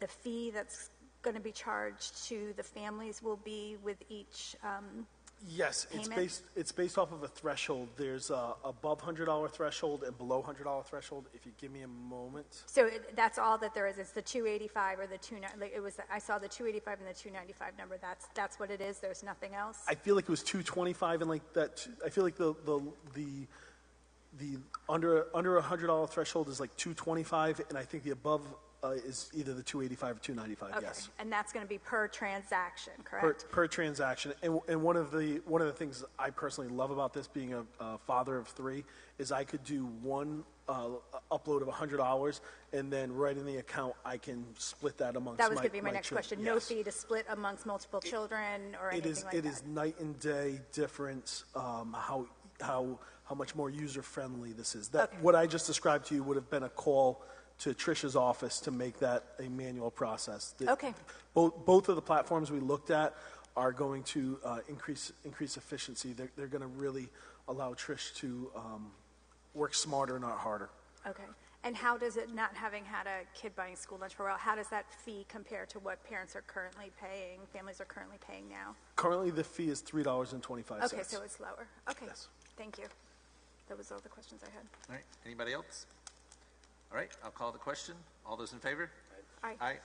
fee that's going to be charged to the families will be with each Yes, payment? it's based off of a threshold. There's a above $100 threshold and below $100 threshold. If you give me a moment. So that's all that there is. It's the 285 or the 290. Like, I saw the 285 and the 295 number. That's what it is. There's nothing else. I feel like it was 225 and like that. I feel like the under $100 threshold is like 225, and I think the above is either the 285 or 295. Okay. Yes. And that's going to be per transaction, correct? Per transaction. And one of the things I personally love about this, being a father of three, is I could do one upload of $100, and then right in the account I can split that amongst. That was going to be my next children. question. No Yes. fee to split amongst multiple children or anything like that. It is night and day difference. How much more user friendly this is. That Okay. What I just described to you would have been a call to Trish's office to make that a manual process. Okay. Both of the platforms we looked at are going to increase efficiency. They're going to really allow Trish to work smarter, not harder. Okay. And how does it, not having had a kid buying school lunch for a while, how does that fee compare to what parents are currently paying, families are currently paying now? Currently, the fee is $3.25. Okay, so it's lower. Okay. Yes. Thank you. That was all the questions I had. All right, anybody else? All right, I'll call the question. All those in favor? Aye. Aye.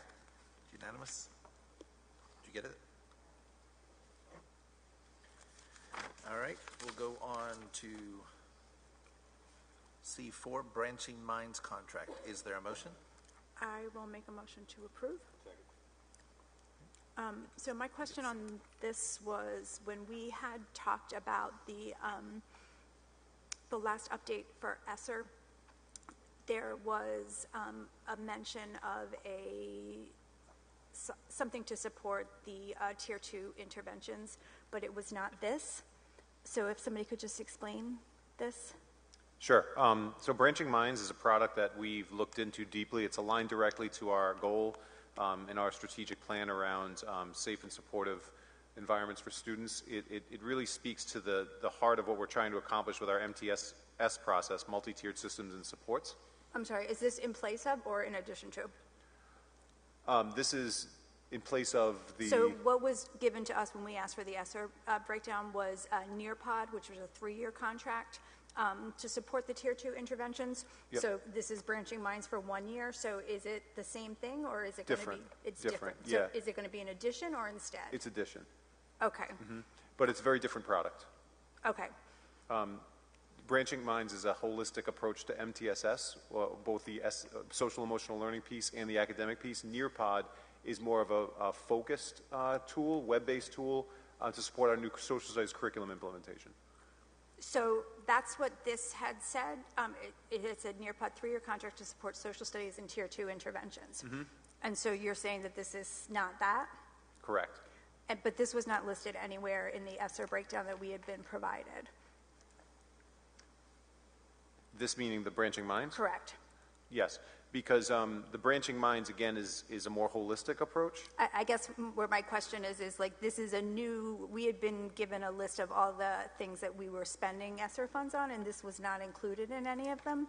Unanimous? Did you get it? All right, we'll go on to C4, Branching Minds Contract. Is there a motion? I will make a motion to approve. So my question on this was, when we had talked about the last update for ESSER, there was a mention of something to support the Tier 2 interventions, but it was not this. So if somebody could just explain this. Sure. So Branching Minds is a product that we've looked into deeply. It's aligned directly to our goal in our strategic plan around safe and supportive environments for students. It really speaks to the heart of what we're trying to accomplish with our MTSS process, multi-tiered systems and supports. I'm sorry, is this in place of or in addition to? This is in place of the... So what was given to us when we asked for the ESSER breakdown was Nearpod, which was a 3-year contract to support the Tier 2 interventions. Yep. So this is Branching Minds for 1 year. So is it the same thing, or is it going to be... It's different. Yeah. So is it going to be an addition or instead? It's addition. Okay. But it's a very different product. Okay. Branching Minds is a holistic approach to MTSS, both the social emotional learning piece and the academic piece. Nearpod is more of a focused tool, web-based tool to support our new social studies curriculum implementation. So that's what this had said. It's a Nearpod 3-year contract to support social studies and Tier 2 interventions. And so you're saying that this is not that? Correct. But this was not listed anywhere in the ESSER breakdown that we had been provided. This meaning the Branching Minds? Correct. Yes, because the Branching Minds, again, is a more holistic approach. I guess where my question is like, this is a new, we had been given a list of all the things that we were spending ESSER funds on, and this was not included in any of them.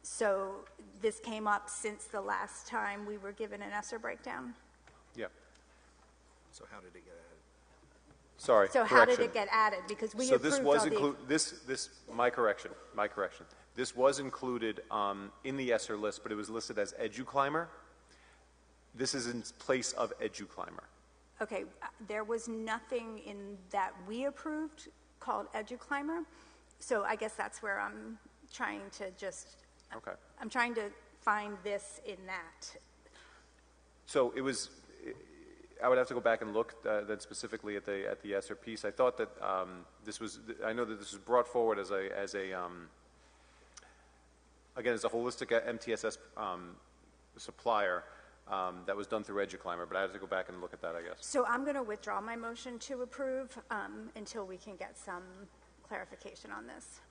So this came up since the last time we were given an ESSER breakdown. Yeah. So how did it get added? Sorry. So how did it get added? Because we So approved this was all the... included. My correction. This was included in the ESSER list, but it was listed as EduClimber. This is in place of EduClimber. Okay, there was nothing in that we approved called EduClimber. So I guess that's where I'm trying to just... Okay. I'm trying to find this in that. So it was. I would have to go back and look then specifically at the ESSER piece. I thought that this was. I know that this was brought forward as a again as a holistic MTSS supplier that was done through EduClimber, but I have to go back and look at that, I guess. So I'm going to withdraw my motion to approve until we can get some clarification on this.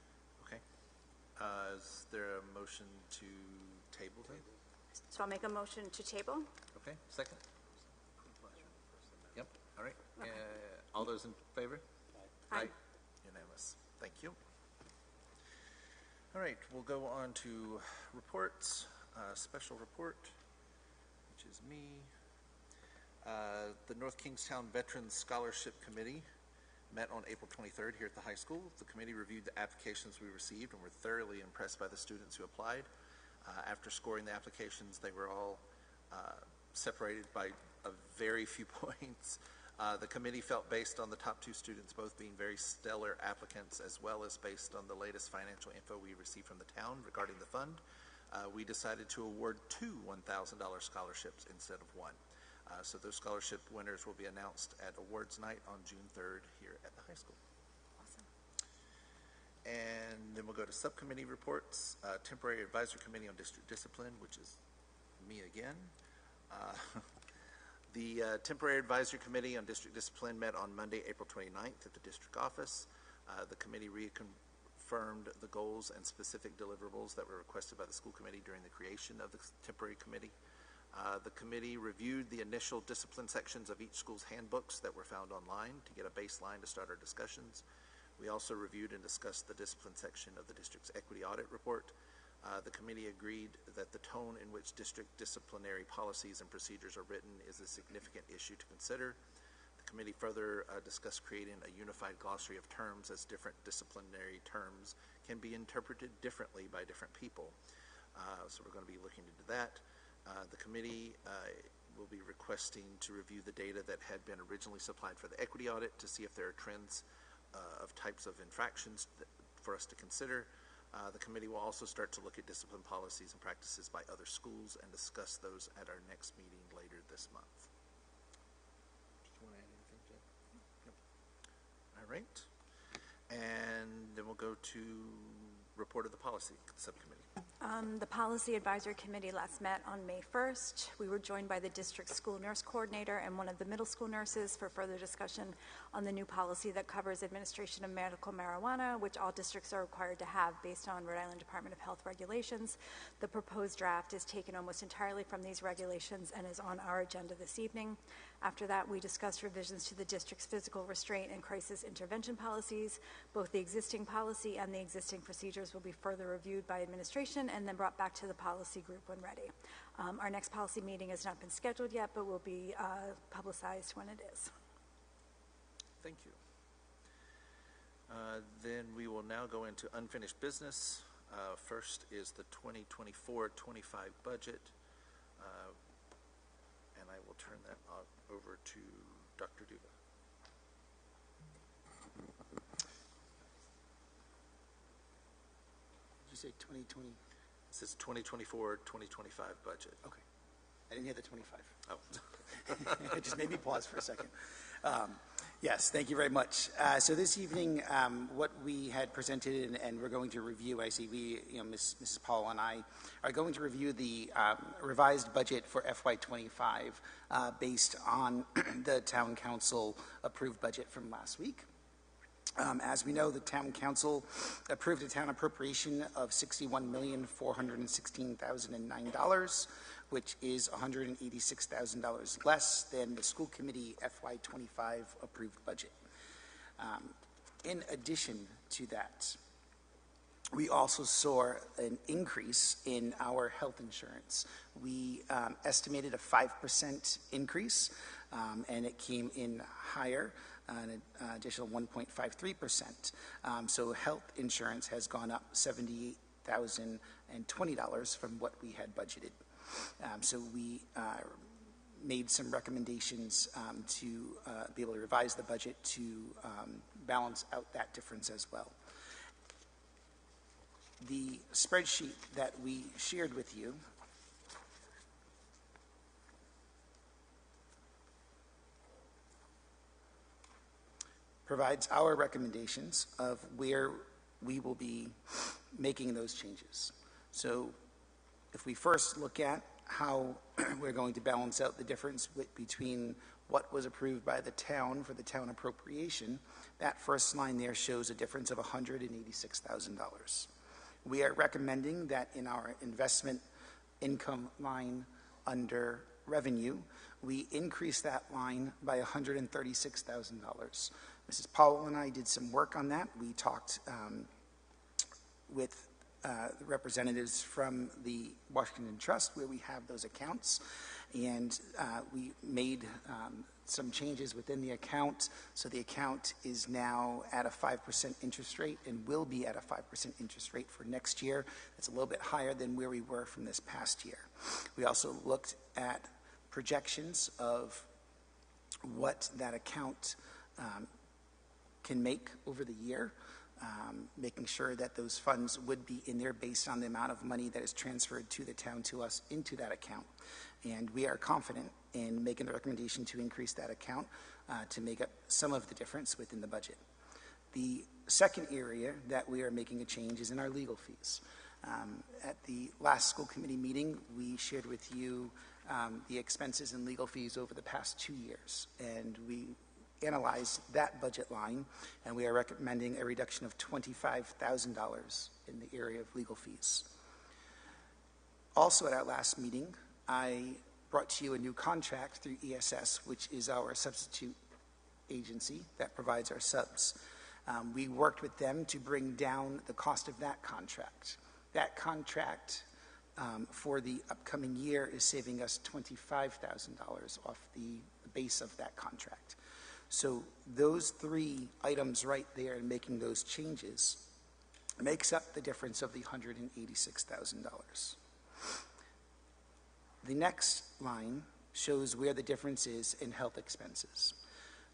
Okay. Is there a motion to table then? So I'll make a motion to table. Okay, second. Yep, all right. All those in favor? Aye. Unanimous. Thank you. All right, we'll go on to reports. Special report, which is me. The North Kingstown Veterans Scholarship Committee met on April 23rd here at the high school. The committee reviewed the applications we received and were thoroughly impressed by the students who applied. After scoring the applications, they were all separated by a very few points. The committee felt based on the top 2 students both being very stellar applicants, as well as based on the latest financial info we received from the town regarding the fund, we decided to award 2 $1,000 scholarships instead of 1. So those scholarship winners will be announced at awards night on June 3rd here at the high school. Awesome. And then we'll go to subcommittee reports. Temporary Advisory Committee on District Discipline, which is me again. The Temporary Advisory Committee on District Discipline met on Monday, April 29th at the district office. The committee reconfirmed the goals and specific deliverables that were requested by the school committee during the creation of the temporary committee. The committee reviewed the initial discipline sections of each school's handbooks that were found online to get a baseline to start our discussions. We also reviewed and discussed the discipline section of the district's equity audit report. The committee agreed that the tone in which district disciplinary policies and procedures are written is a significant issue to consider. The committee further discussed creating a unified glossary of terms, as different disciplinary terms can be interpreted differently by different people. So we're going to be looking into that. The committee will be requesting to review the data that had been originally supplied for the equity audit to see if there are trends of types of infractions for us to consider. The committee will also start to look at discipline policies and practices by other schools and discuss those at our next meeting later this month. Did you want to add anything, Jeff? Yep. All right. And then we'll go to report of the policy subcommittee. The Policy Advisory Committee last met on May 1st. We were joined by the district school nurse coordinator and one of the middle school nurses for further discussion on the new policy that covers administration of medical marijuana, which all districts are required to have based on Rhode Island Department of Health regulations. The proposed draft is taken almost entirely from these regulations and is on our agenda this evening. After that, we discussed revisions to the district's physical restraint and crisis intervention policies. Both the existing policy and the existing procedures will be further reviewed by administration and then brought back to the policy group when ready. Our next policy meeting has not been scheduled yet, but will be publicized when it is. Thank you. Then we will now go into unfinished business. First is the 2024-25 budget. And I will turn that over to Dr. Duba. Did you say 2020? This is 2024-2025 budget. Okay. I didn't hear the 25. Oh. It just made me pause for a second. Yes, thank you very much. So this evening, what we had presented and we're going to review, I see we, Mrs. Powell and I are going to review the revised budget for FY25 based on the town council approved budget from last week. As we know, the town council approved a town appropriation of $61,416,009, which is $186,000 less than the school committee FY25 approved budget. In addition to that, we also saw an increase in our health insurance. We estimated a 5% increase, and it came in higher, an additional 1.53%. So health insurance has gone up $78,020 from what we had budgeted. So we made some recommendations to be able to revise the budget to balance out that difference as well. The spreadsheet that we shared with you provides our recommendations of where we will be making those changes. So if we first look at how we're going to balance out the difference between what was approved by the town for the town appropriation, that first line there shows a difference of $186,000. We are recommending that in our investment income line under revenue, we increase that line by $136,000. Mrs. Powell and I did some work on that. We talked with the representatives from the Washington Trust where we have those accounts, and we made some changes within the account. So the account is now at a 5% interest rate and will be at a 5% interest rate for next year. That's a little bit higher than where we were from this past year. We also looked at projections of what that account can make over the year, making sure that those funds would be in there based on the amount of money that is transferred to the town to us into that account. And we are confident in making the recommendation to increase that account to make up some of the difference within the budget. The second area that we are making a change is in our legal fees. At the last school committee meeting, we shared with you the expenses and legal fees over the past 2 years, and we analyzed that budget line, and we are recommending a reduction of $25,000 in the area of legal fees. Also at our last meeting, I brought to you a new contract through ESS, which is our substitute agency that provides our subs. We worked with them to bring down the cost of that contract. That contract for the upcoming year is saving us $25,000 off the base of that contract. So those three items right there and making those changes makes up the difference of the $186,000. The next line shows where the difference is in health expenses.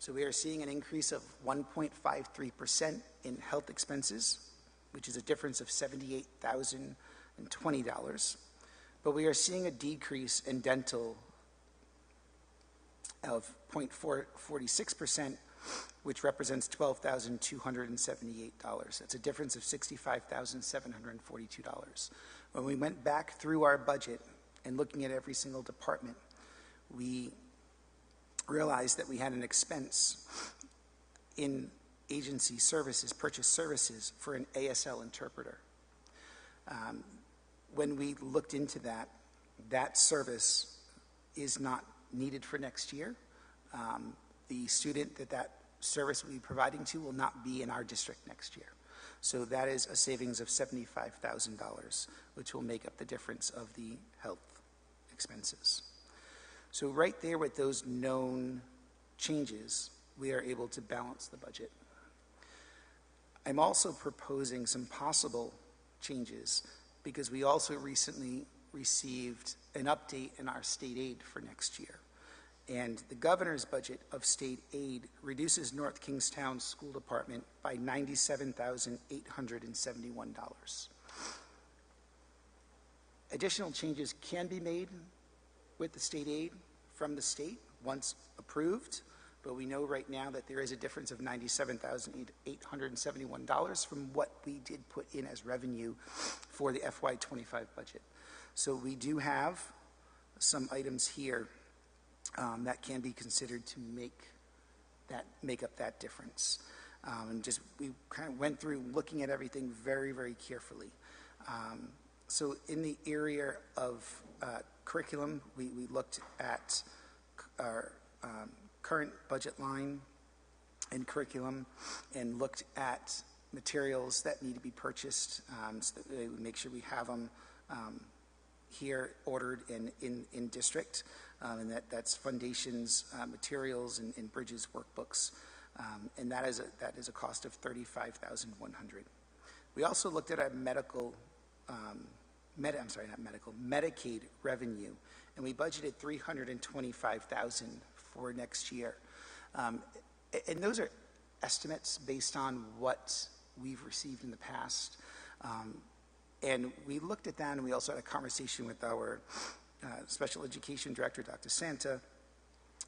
So we are seeing an increase of 1.53% in health expenses, which is a difference of $78,020. But we are seeing a decrease in dental of 0.46%, which represents $12,278. That's a difference of $65,742. When we went back through our budget and looking at every single department, we realized that we had an expense in agency services, purchase services, for an ASL interpreter. When we looked into that, that service is not needed for next year. The student that service will be providing to will not be in our district next year. So that is a savings of $75,000, which will make up the difference of the health expenses. So right there with those known changes, we are able to balance the budget. I'm also proposing some possible changes because we also recently received an update in our state aid for next year. And the governor's budget of state aid reduces North Kingstown School Department by $97,871. Additional changes can be made with the state aid from the state once approved, but we know right now that there is a difference of $97,871 from what we did put in as revenue for the FY25 budget. So we do have some items here that can be considered to make up that difference. And we kind of went through looking at everything very, very carefully. So in the area of curriculum, we looked at our current budget line and curriculum and looked at materials that need to be purchased so that we make sure we have them here ordered in district, and that's foundations, materials, and bridges workbooks, and that is a cost of $35,100. We also looked at our Medicaid revenue, and we budgeted $325,000 for next year, and those are estimates based on what we've received in the past. And we looked at that, and we also had a conversation with our special education director, Dr. Santa,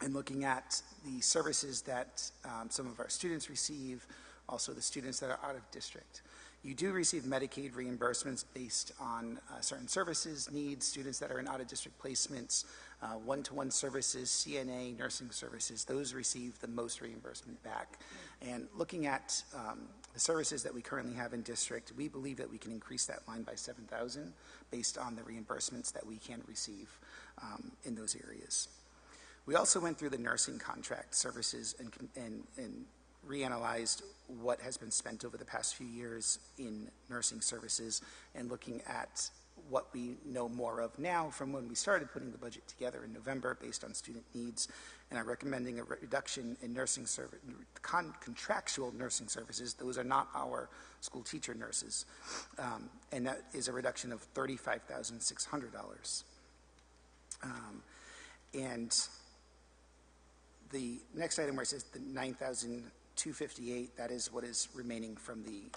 and looking at the services that some of our students receive, also the students that are out of district. You do receive Medicaid reimbursements based on certain services needs, students that are in out-of-district placements, one-to-one services, CNA, nursing services, those receive the most reimbursement back. And looking at the services that we currently have in district, we believe that we can increase that line by $7,000 based on the reimbursements that we can receive in those areas. We also went through the nursing contract services and reanalyzed what has been spent over the past few years in nursing services and looking at what we know more of now from when we started putting the budget together in November based on student needs, and are recommending a reduction in nursing service, contractual nursing services. Those are not our school teacher nurses, and that is a reduction of $35,600. And the next item where it says the $9,258, that is what is remaining from the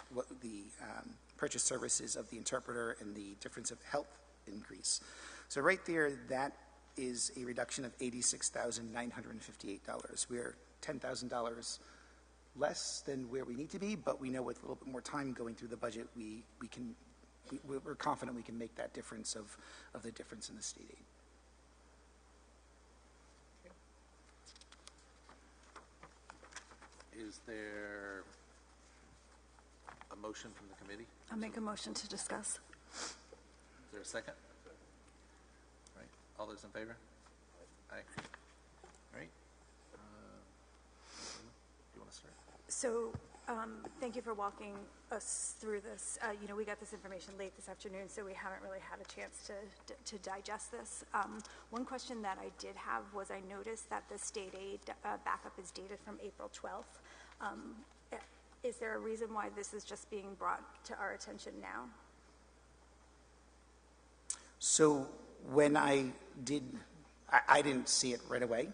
purchase services of the interpreter and the difference of health increase. So right there, that is a reduction of $86,958. We're $10,000 less than where we need to be, but we know with a little bit more time going through the budget, we're confident we can make that difference of the difference in the state aid. Is there a motion from the committee? I'll make a motion to discuss. Is there a second? Right. All those in favor? Aye. All right. Do you want to start? So, thank you for walking us through this. We got this information late this afternoon, so we haven't really had a chance to digest this. One question that I did have was I noticed that the state aid backup is dated from April 12th. Is there a reason why this is just being brought to our attention now? So when I didn't see it right away,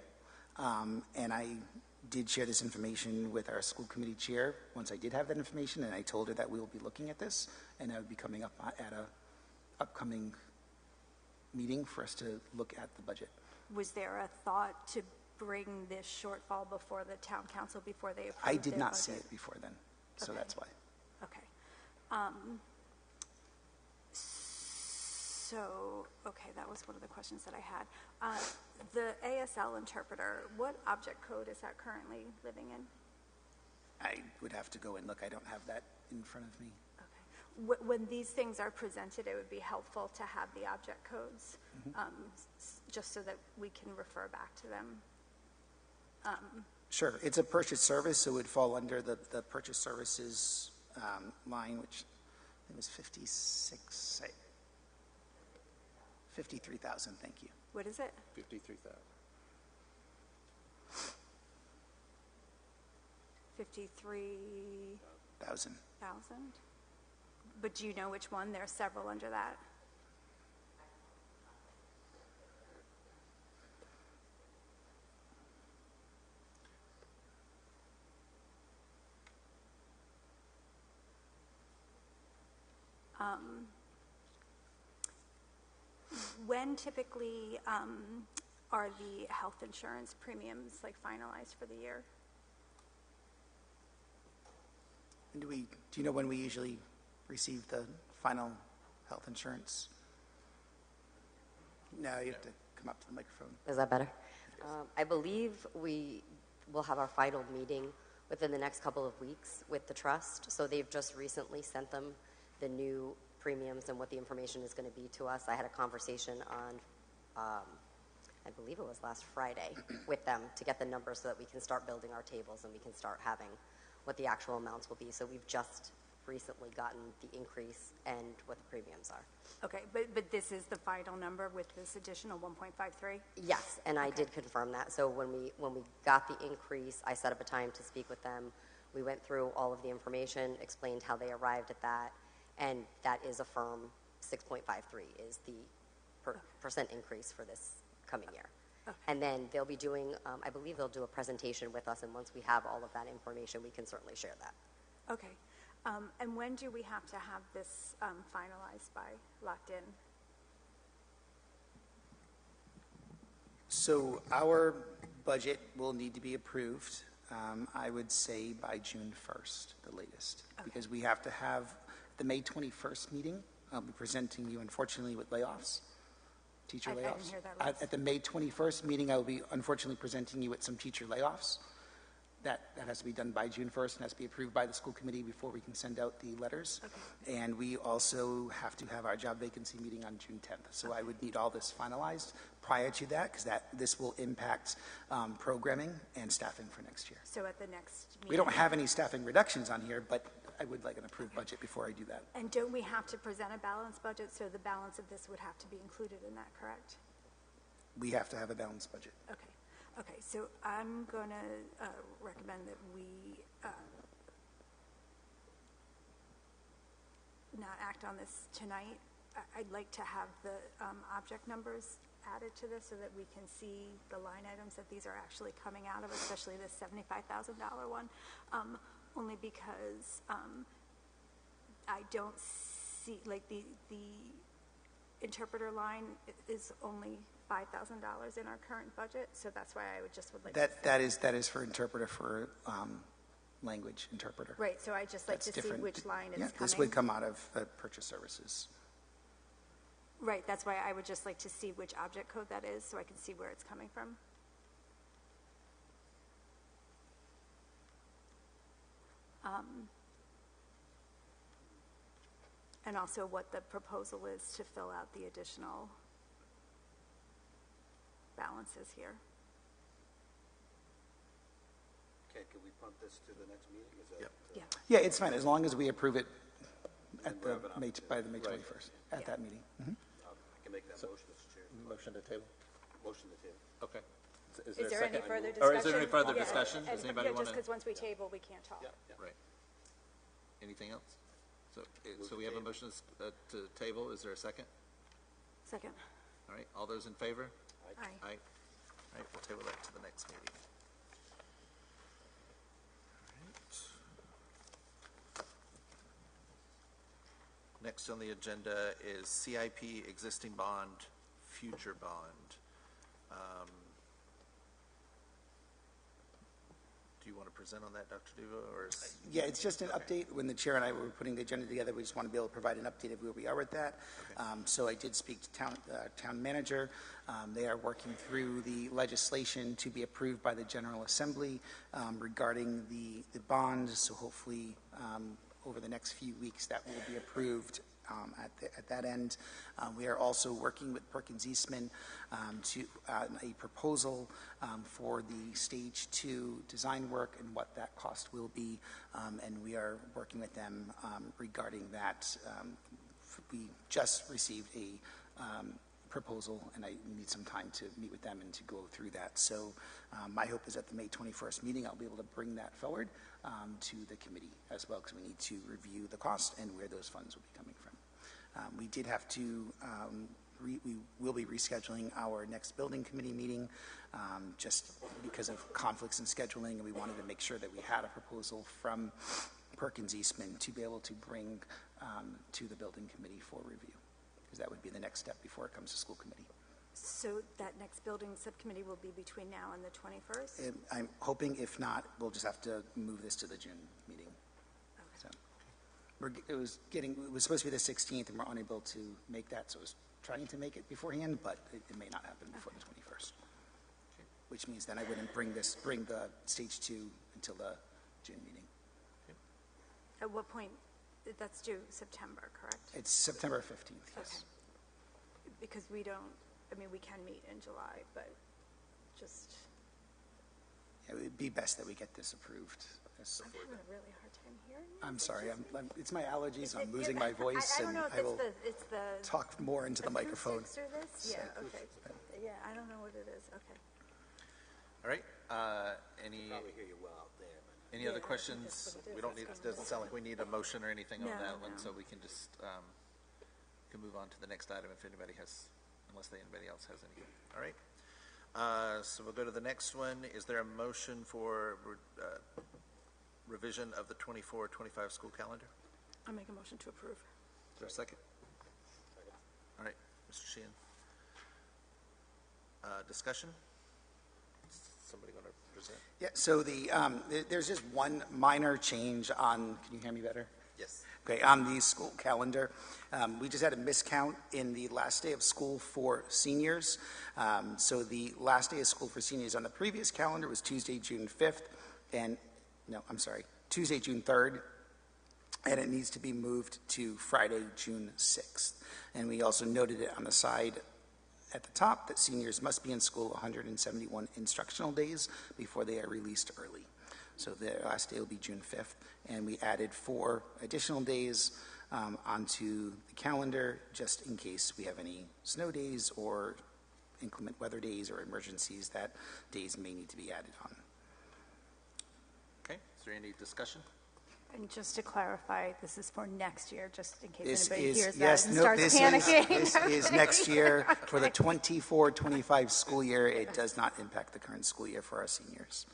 and I did share this information with our school committee chair once I did have that information, and I told her that we will be looking at this, and that would be coming up at a upcoming meeting for us to look at the budget. Was there a thought to bring this shortfall before the town council before they approved I did their not budget? see it before then, so Okay. that's why. Okay. So, okay, that was one of the questions that I had. The ASL interpreter, what object code is that currently living in? I would have to go and look. I don't have that in front of me. Okay. When these things are presented, it would be helpful to have the object codes, just so that we can refer back to them. Sure. It's a purchase service, so it would fall under the purchase services line, which I think was 53,000, thank you. What is it? 53,000. 53,000. 1,000. But do you know which one? There are several under that. When typically are the health insurance premiums like finalized for the year? And do you know when we usually receive the final health insurance? No, you have to come up to the microphone. Is that better? I believe we will have our final meeting within the next couple of weeks with the trust. So they've just recently sent them the new premiums and what the information is going to be to us. I had a conversation on, I believe it was last Friday, with them to get the numbers so that we can start building our tables and we can start having what the actual amounts will be. So we've just recently gotten the increase and what the premiums are. Okay, but this is the final number with this additional 1.53? Yes, and I did confirm that. So when we got the increase, I set up a time to speak with them. We went through all of the information, explained how they arrived at that, and that is a firm 6.53 is the percent increase for this coming year. Okay. And then they'll be doing, I believe they'll do a presentation with us, and once we have all of that information, we can certainly share that. Okay. And when do we have to have this finalized by, locked in? So our budget will need to be approved, I would say, by June 1st, the latest. Okay. Because we have to have the May 21st meeting. I'll be presenting you, unfortunately, with layoffs, teacher layoffs. I didn't hear that last. At the May 21st meeting, I will be unfortunately presenting you with some teacher layoffs. That has to be done by June 1st and has to be approved by the school committee before we can send out the letters. Okay. And we also have to have our job vacancy meeting on June 10th. So I would need all this finalized prior to that, because this will impact programming and staffing for next year. So at the next meeting? We don't have any staffing reductions on here, but I would like an approved budget before I do that. And don't we have to present a balanced budget, so the balance of this would have to be included in that, correct? We have to have a balanced budget. Okay. Okay, so I'm going to recommend that we not act on this tonight. I'd like to have the object numbers added to this so that we can see the line items that these are actually coming out of, especially this $75,000 one, only because I don't see, like the interpreter line is only $5,000 in our current budget, so that's why I would like that is for interpreter for language interpreter. Right, so I just like That's to different. see which line is coming. This would come out of purchase services. Right, that's why I would just like to see which object code that is, so I can see where it's coming from. And also what the proposal is to fill out the additional balances here. Okay, can we punt this to the next meeting? Is that, Yeah. Yeah, it's fine, as long as we approve it at the by the May Right. 21st, at that meeting. Mm-hmm. I can make that motion, Mr. Chair. Motion to table? Motion to table. Okay. Is there any further discussion? Or is there any further Yeah, discussion? and- Does anybody yeah, want just to? because once we table, we can't talk. Right. Anything else? So we have a motion to table. Is there a second? Second. All right. All those in favor? Aye. Aye. All right. We'll table that to the next meeting. All right. Next on the agenda is CIP existing bond, future bond. Do you want to present on that, Dr. Duva, or is? Yeah, it's just an update. When the chair and I were putting the agenda together, we just want to be able to provide an update of where we are with that. So I did speak to town manager. They are working through the legislation to be approved by the General Assembly regarding the bond. So hopefully over the next few weeks that will be approved at that end. We are also working with Perkins Eastman to a proposal for the stage 2 design work and what that cost will be, and we are working with them regarding that. We just received a proposal, and I need some time to meet with them and to go through that. So my hope is at the May 21st meeting I'll be able to bring that forward to the committee as well, because we need to review the cost and where those funds will be coming from. We did have to, we will be rescheduling our next building committee meeting just because of conflicts in scheduling, and we wanted to make sure that we had a proposal from Perkins Eastman to be able to bring to the building committee for review, because that would be the next step before it comes to school committee. So that next building subcommittee will be between now and the 21st? I'm hoping, if not, we'll just have to move this to the June meeting. So it was supposed to be the 16th, and we're unable to make that, so I was trying to make it beforehand, but it may not happen before the 21st, which means then I wouldn't bring the stage 2 until the June meeting. At what point? That's due September, correct? It's September 15th, yes. Okay. Because we don't, I mean, we can meet in July, but just... It would be best that we get this approved. I'm having a really hard time hearing you. I'm sorry, it's my allergies, I'm losing my voice, I don't know if and I will it's the talk more into the microphone. acoustics or this? Yeah, okay. Yeah, I don't know what it is, okay. All right, any? Probably hear you well out there. Any other questions? We don't need, it doesn't sound like we need a motion or anything on that one, so we can just, can move on to the next item if anybody has, unless anybody else has anything. All right. So we'll go to the next one. Is there a motion for revision of the 24-25 school calendar? I'll make a motion to approve. Is there a second? All right, Mr. Sheehan. Discussion? Somebody going to present? Yeah, so there's just one minor change on, can you hear me better? Yes. Okay, on the school calendar, we just had a miscount in the last day of school for seniors. So the last day of school for seniors on the previous calendar was Tuesday, June 5th, Tuesday, June 3rd, and it needs to be moved to Friday, June 6th. And we also noted it on the side at the top that seniors must be in school 171 instructional days before they are released early. So their last day will be June 5th, and we added 4 additional days onto the calendar just in case we have any snow days or inclement weather days or emergencies that days may need to be added on. Okay, is there any discussion? And just to clarify, this is for next year, just in case This anybody is, hears yes, that and no, starts this panicking. is next year for the 24-25 school year. It does not impact the current school year for our seniors.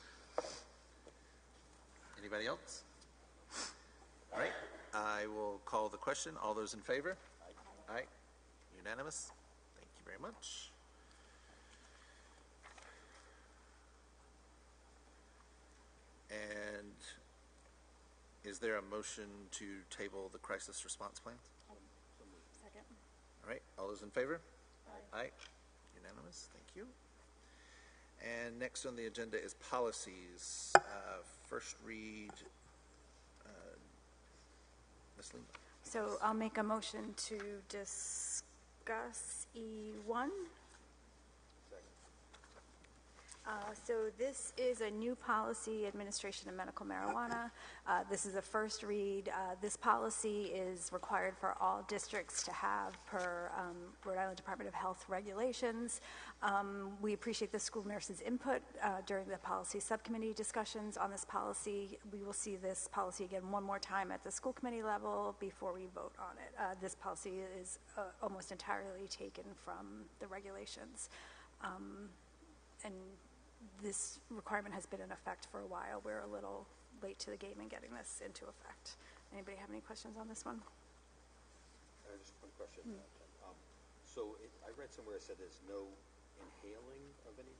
Anybody else? All right, I will call the question. All those in favor? Aye. Aye. Unanimous. Thank you very much. And is there a motion to table the crisis response plans? Second. All right, all those in favor? Aye. Aye. Unanimous, thank you. And next on the agenda is policies. First read, Ms. Lima. So I'll make a motion to discuss E1. So this is a new policy, administration of medical marijuana. This is a first read. This policy is required for all districts to have per Rhode Island Department of Health regulations. We appreciate the school nurses' input during the policy subcommittee discussions on this policy. We will see this policy again one more time at the school committee level before we vote on it. This policy is almost entirely taken from the regulations. And this requirement has been in effect for a while. We're a little late to the game in getting this into effect. Anybody have any questions on this one? Just one question. So I read somewhere it said there's no inhaling of any,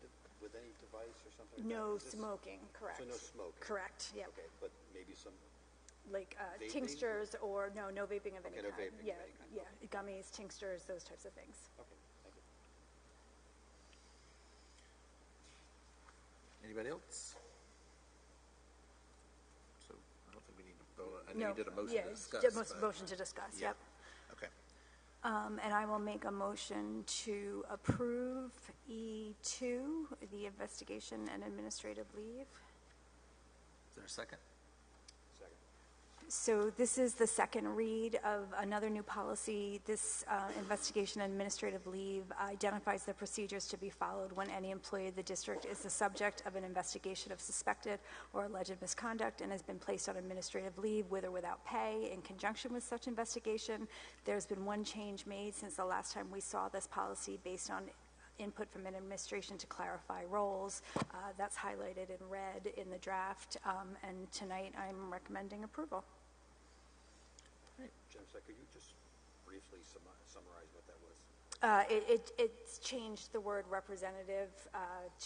with any device or something like No that? smoking, correct. So no smoking? Correct, yep. Okay, but maybe some, Like vaping? tinctures or, no vaping of any Okay, no kind. vaping of Yeah, any kind. yeah, gummies, tinctures, those types of things. okay, thank you. Anybody else? So I don't think we need to vote. I know No, you did a motion yeah, to discuss. but- motion to discuss, Yeah. yep. Okay. And I will make a motion to approve E2, the investigation and administrative leave. Is there a second? Second. So this is the second read of another new policy. This investigation and administrative leave identifies the procedures to be followed when any employee of the district is the subject of an investigation of suspected or alleged misconduct and has been placed on administrative leave with or without pay in conjunction with such investigation. There's been one change made since the last time we saw this policy based on input from administration to clarify roles. That's highlighted in red in the draft, and tonight I'm recommending approval. Jen, could you just briefly summarize what that was? It's changed the word representative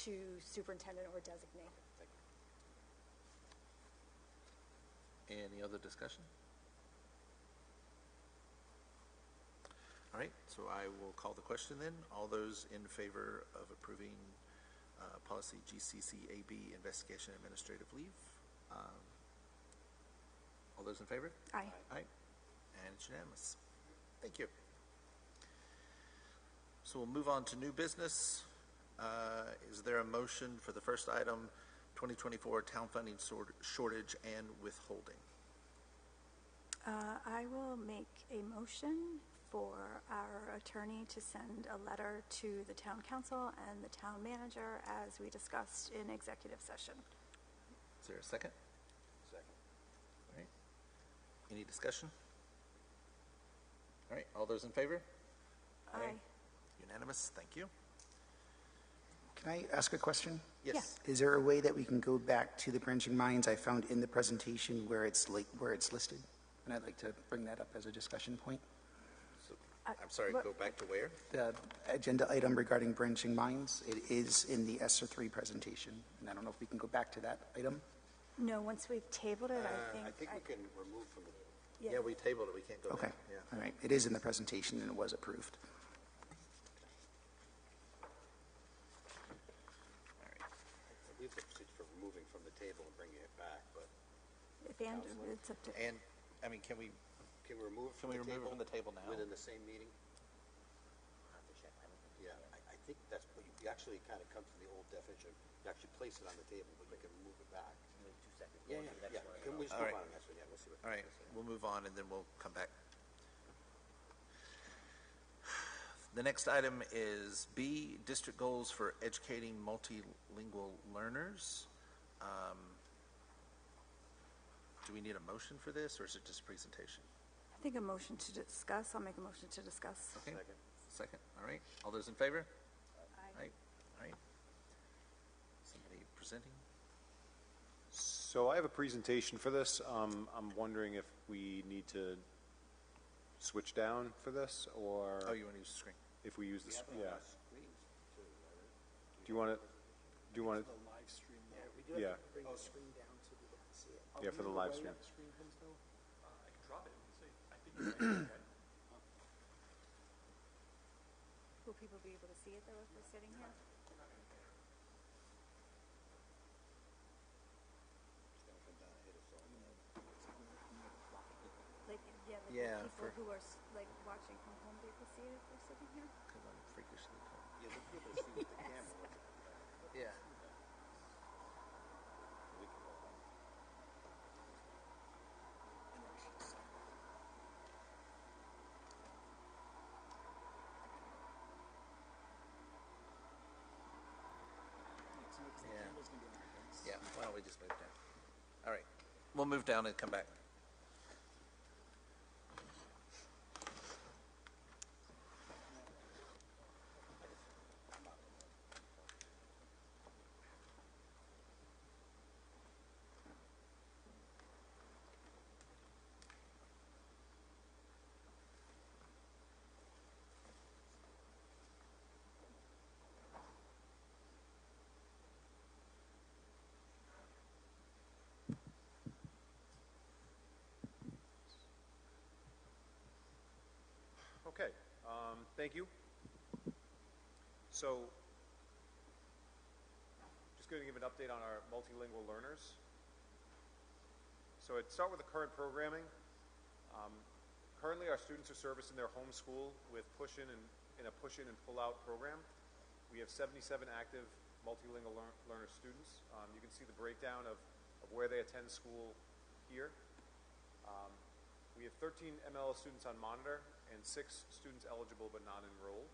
to superintendent or designate. Thank you. Any other discussion? All right, so I will call the question then. All those in favor of approving policy GCCAB, investigation administrative leave? All those in favor? Aye. Aye. And it's unanimous. Thank you. So we'll move on to new business. Is there a motion for the first item, 2024 town funding shortage and withholding? I will make a motion for our attorney to send a letter to the town council and the town manager as we discussed in executive session. Is there a second? Second. All right. Any discussion? All right, all those in favor? Aye. Unanimous, thank you. Can I ask a question? Yes. Is there a way that we can go back to the branching minds I found in the presentation where it's listed? And I'd like to bring that up as a discussion point. So, I'm sorry, go back to where? The agenda item regarding branching minds, it is in the ESSER 3 presentation. And I don't know if we can go back to that item. No, once we've tabled it, I think we can remove from the, Yeah, we tabled it, we can't go Okay, back. Yeah. all right. It is in the presentation and it was approved. I believe the procedure for removing from the table and bringing it back, but if Andrew, it's up to. And, I mean, can we remove Can we remove it from the table now? within the same meeting? Yeah, I think that's, you actually kind of come to the old definition. You actually place it on the table, but you can remove it back. 2 seconds. Yeah. Can we just All move right. on to the next one? Yeah, we'll see what. All right, we'll move on and then we'll come back. The next item is B, district goals for educating multilingual learners. Do we need a motion for this, or is it just presentation? I think a motion to discuss. I'll make a motion to discuss. Okay. Second, all right. All those in favor? Aye. All right. Somebody presenting? So I have a presentation for this. I'm wondering if we need to switch down for this, or Oh, you want to use the screen? if we use this, We yeah. have screens too, right? Do you want to, do you want to, live stream. yeah, Bring the screen down so people can see it. yeah, for the live stream. Will people be able to see it though if they're sitting here? Like, yeah, like Yeah, will people for- who are like watching from home, be able to see it if they're sitting here? Because I'm freakishly tall. Yeah, they'll be able to see with the camera. Yeah. We can go on. Yeah, why don't we just move down? All right, we'll move down and come back. Thank you. So, just going to give an update on our multilingual learners. So I'd start with the current programming. Currently, our students are serviced in their home school with push-in and a push-in and pull-out program. We have 77 active multilingual learner students. You can see the breakdown of where they attend school here. We have 13 MLS students on monitor and 6 students eligible but not enrolled.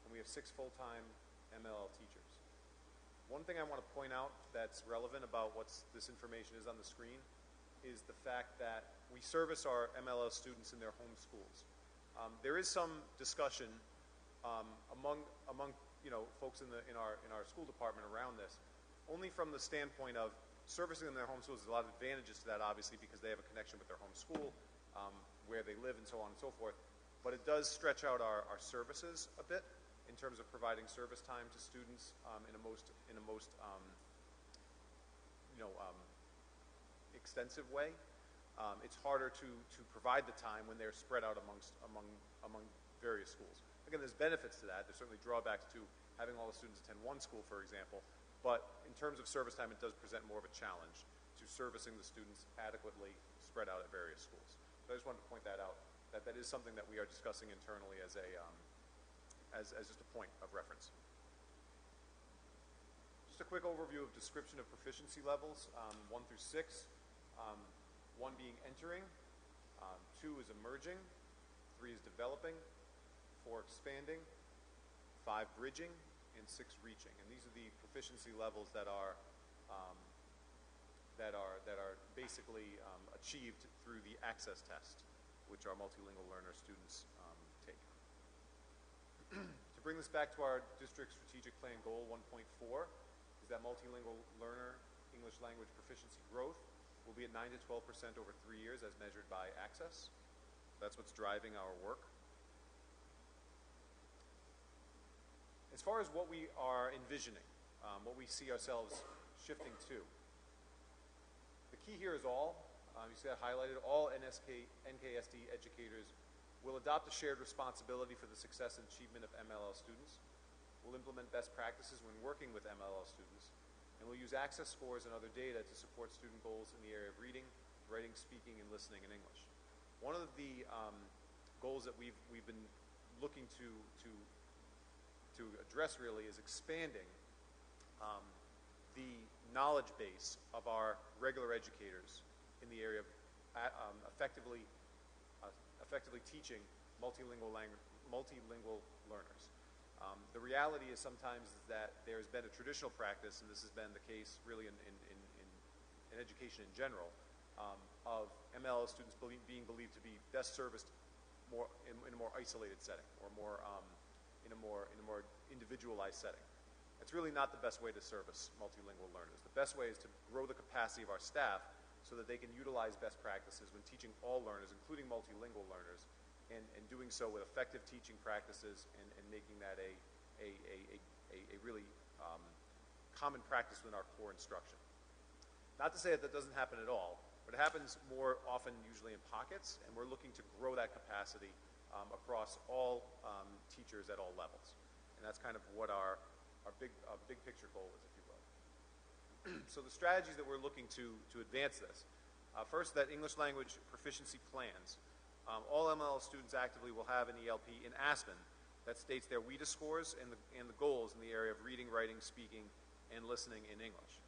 And we have 6 full-time MLL teachers. One thing I want to point out that's relevant about what this information is on the screen is the fact that we service our MLL students in their home schools. There is some discussion among folks in our school department around this, only from the standpoint of servicing in their home schools. There's a lot of advantages to that, obviously, because they have a connection with their home school, where they live, and so on and so forth. But it does stretch out our services a bit in terms of providing service time to students in a most extensive way. It's harder to provide the time when they're spread out among various schools. Again, there's benefits to that. There's certainly drawbacks to having all the students attend one school, for example. But in terms of service time, it does present more of a challenge to servicing the students adequately spread out at various schools. So I just wanted to point that out, that is something that we are discussing internally as just a point of reference. Just a quick overview of description of proficiency levels, 1 through 6. 1 being entering, 2 is emerging, 3 is developing, 4 expanding, 5 bridging, and 6 reaching. And these are the proficiency levels that are basically achieved through the access test, which our multilingual learner students take. To bring this back to our district strategic plan goal 1.4 is that multilingual learner English language proficiency growth will be at 9 to 12% over 3 years as measured by access. That's what's driving our work. As far as what we are envisioning, what we see ourselves shifting to, the key here is all. You see that highlighted. All NKSD educators will adopt a shared responsibility for the success and achievement of MLL students. We'll implement best practices when working with MLL students. And we'll use access scores and other data to support student goals in the area of reading, writing, speaking, and listening in English. One of the goals that we've been looking to address really is expanding the knowledge base of our regular educators in the area of effectively teaching multilingual learners. The reality is sometimes that there's been a traditional practice, and this has been the case really in education in general, of MLL students being believed to be best serviced more in a more isolated setting, or in a more individualized setting. It's really not the best way to service multilingual learners. The best way is to grow the capacity of our staff so that they can utilize best practices when teaching all learners, including multilingual learners, and doing so with effective teaching practices and making that a really common practice within our core instruction. Not to say that doesn't happen at all, but it happens more often usually in pockets, and we're looking to grow that capacity across all teachers at all levels. And that's kind of what our big picture goal is, if you will. So the strategies that we're looking to advance this. First, that English language proficiency plans. All MLL students actively will have an ELP in Aspen that states their WIDA scores and the goals in the area of reading, writing, speaking, and listening in English.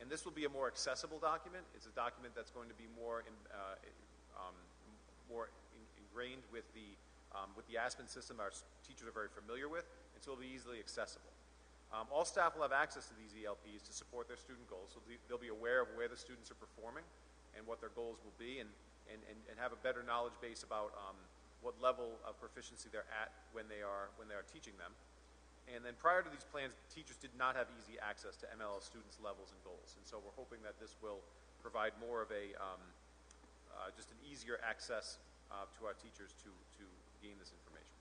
And this will be a more accessible document. It's a document that's going to be more ingrained with the Aspen system our teachers are very familiar with, and so it'll be easily accessible. All staff will have access to these ELPs to support their student goals, so they'll be aware of where the students are performing and what their goals will be, and have a better knowledge base about what level of proficiency they're at when they are teaching them. And then prior to these plans, teachers did not have easy access to MLL students' levels and goals. And so we're hoping that this will provide more of just an easier access to our teachers to gain this information.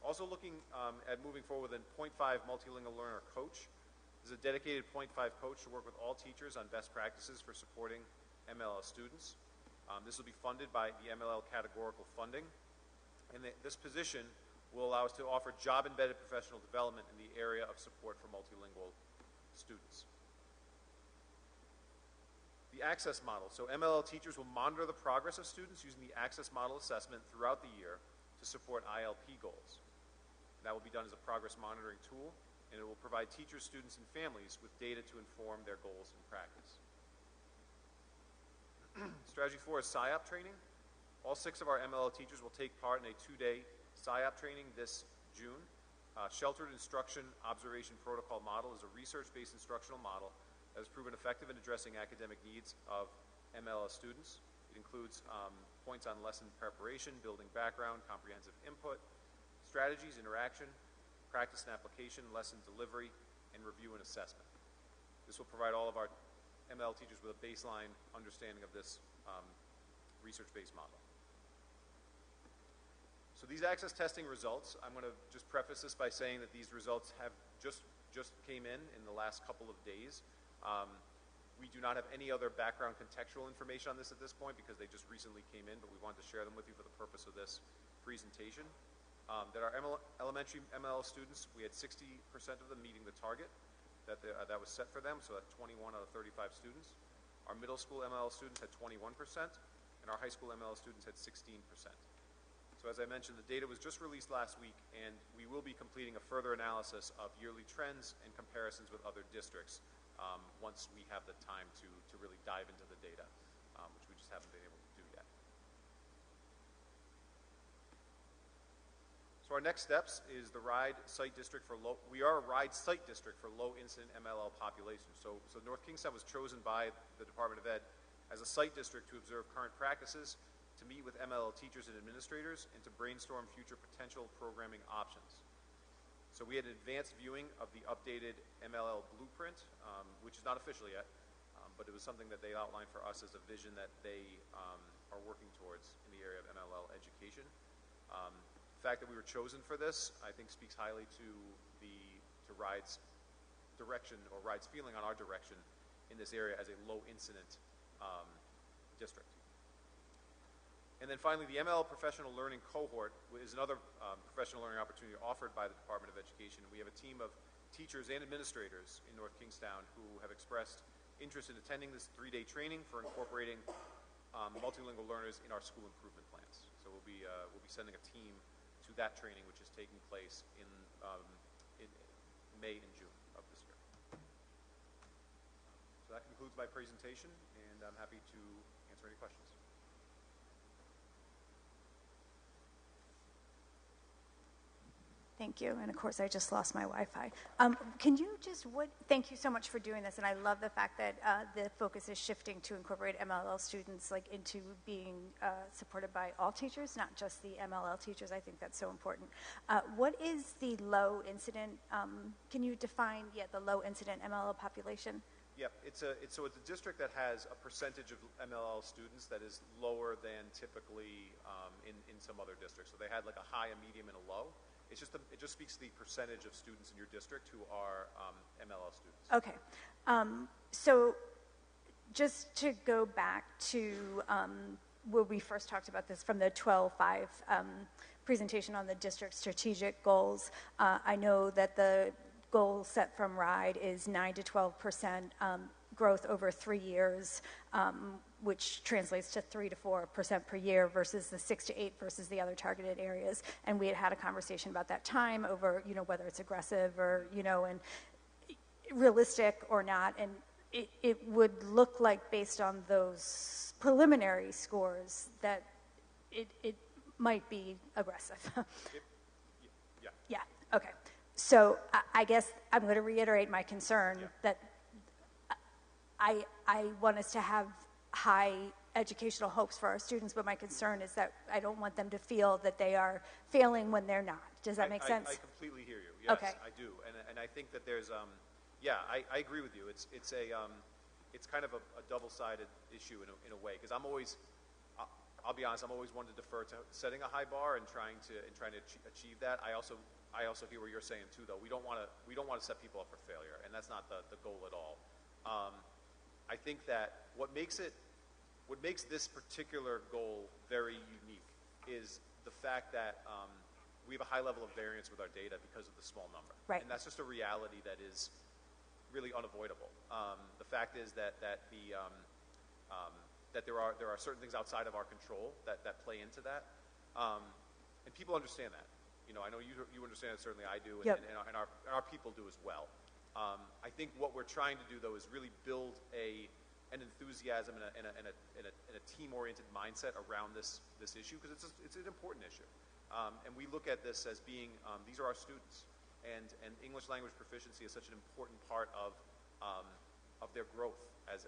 Also looking at moving forward with a 0.5 multilingual learner coach. This is a dedicated 0.5 coach to work with all teachers on best practices for supporting MLL students. This will be funded by the MLL categorical funding. And this position will allow us to offer job-embedded professional development in the area of support for multilingual students. The access model. So MLL teachers will monitor the progress of students using the access model assessment throughout the year to support ILP goals. That will be done as a progress monitoring tool, and it will provide teachers, students, and families with data to inform their goals in practice. Strategy 4 is SIOP training. All 6 of our MLL teachers will take part in a 2-day SIOP training this June. Sheltered Instruction Observation Protocol Model is a research-based instructional model that has proven effective in addressing academic needs of MLL students. It includes points on lesson preparation, building background, comprehensive input, strategies, interaction, practice and application, lesson delivery, and review and assessment. This will provide all of our MLL teachers with a baseline understanding of this research-based model. So these access testing results, I'm going to just preface this by saying that these results have just came in the last couple of days. We do not have any other background contextual information on this at this point because they just recently came in, but we wanted to share them with you for the purpose of this presentation. That our elementary MLL students, we had 60% of them meeting the target that was set for them, so that's 21 out of 35 students. Our middle school MLL students had 21%, and our high school MLL students had 16%. So as I mentioned, the data was just released last week, and we will be completing a further analysis of yearly trends and comparisons with other districts once we have the time to really dive into the data, which we just haven't been able to do yet. So our next steps is the RIDE site district for low, we are a RIDE site district for low incident MLL population. So North Kingstown was chosen by the Department of Ed as a site district to observe current practices, to meet with MLL teachers and administrators, and to brainstorm future potential programming options. So we had an advanced viewing of the updated MLL blueprint, which is not official yet, but it was something that they outlined for us as a vision that they are working towards in the area of MLL education. The fact that we were chosen for this, I think, speaks highly to RIDE's direction, or RIDE's feeling on our direction in this area as a low incident district. And then finally, the MLL professional learning cohort is another professional learning opportunity offered by the Department of Education. We have a team of teachers and administrators in North Kingstown who have expressed interest in attending this 3-day training for incorporating multilingual learners in our school improvement plans. So we'll be sending a team to that training, which is taking place in May and June of this year. So that concludes my presentation, and I'm happy to answer any questions. Thank you. And of course, I just lost my Wi-Fi. Can you just, thank you so much for doing this. And I love the fact that the focus is shifting to incorporate MLL students into being supported by all teachers, not just the MLL teachers. I think that's so important. What is the low incident, can you define, the low incident MLL population? Yep, it's a district that has a percentage of MLL students that is lower than typically in some other districts. So they had like a high, a medium, and a low. It just speaks to the percentage of students in your district who are MLL students. Okay. So just to go back to where we first talked about this from the 12-5 presentation on the district strategic goals, I know that the goal set from RIDE is 9 to 12% growth over 3 years, which translates to 3 to 4% per year versus the 6 to 8 versus the other targeted areas. And we had a conversation about that time over, whether it's aggressive or, and realistic or not. And it would look like, based on those preliminary scores, that it might be aggressive. Yeah. Okay. So I guess I'm going to reiterate my concern that I want us to have high educational hopes for our students, but my concern is that I don't want them to feel that they are failing when they're not. Does that make sense? I completely hear you. Yes, okay. I do, and I think that there's I agree with you. It's kind of a double-sided issue in a way, because I'll be honest, I'm always one to defer to setting a high bar and trying to achieve that. I also hear what you're saying too, though. We don't want to set people up for failure, and that's not the goal at all. I think that what makes this particular goal very unique is the fact that we have a high level of variance with our data because of the small number. Right. And that's just a reality that is really unavoidable. The fact is that that there are certain things outside of our control that play into that, and people understand that. You know, I know you understand it. Certainly, I do, and, Yep. and our people do as well. I think what we're trying to do, though, is really build an enthusiasm and a team-oriented mindset around this issue, because it's an important issue. And we look at this as being, these are our students, and English language proficiency is such an important part of their growth as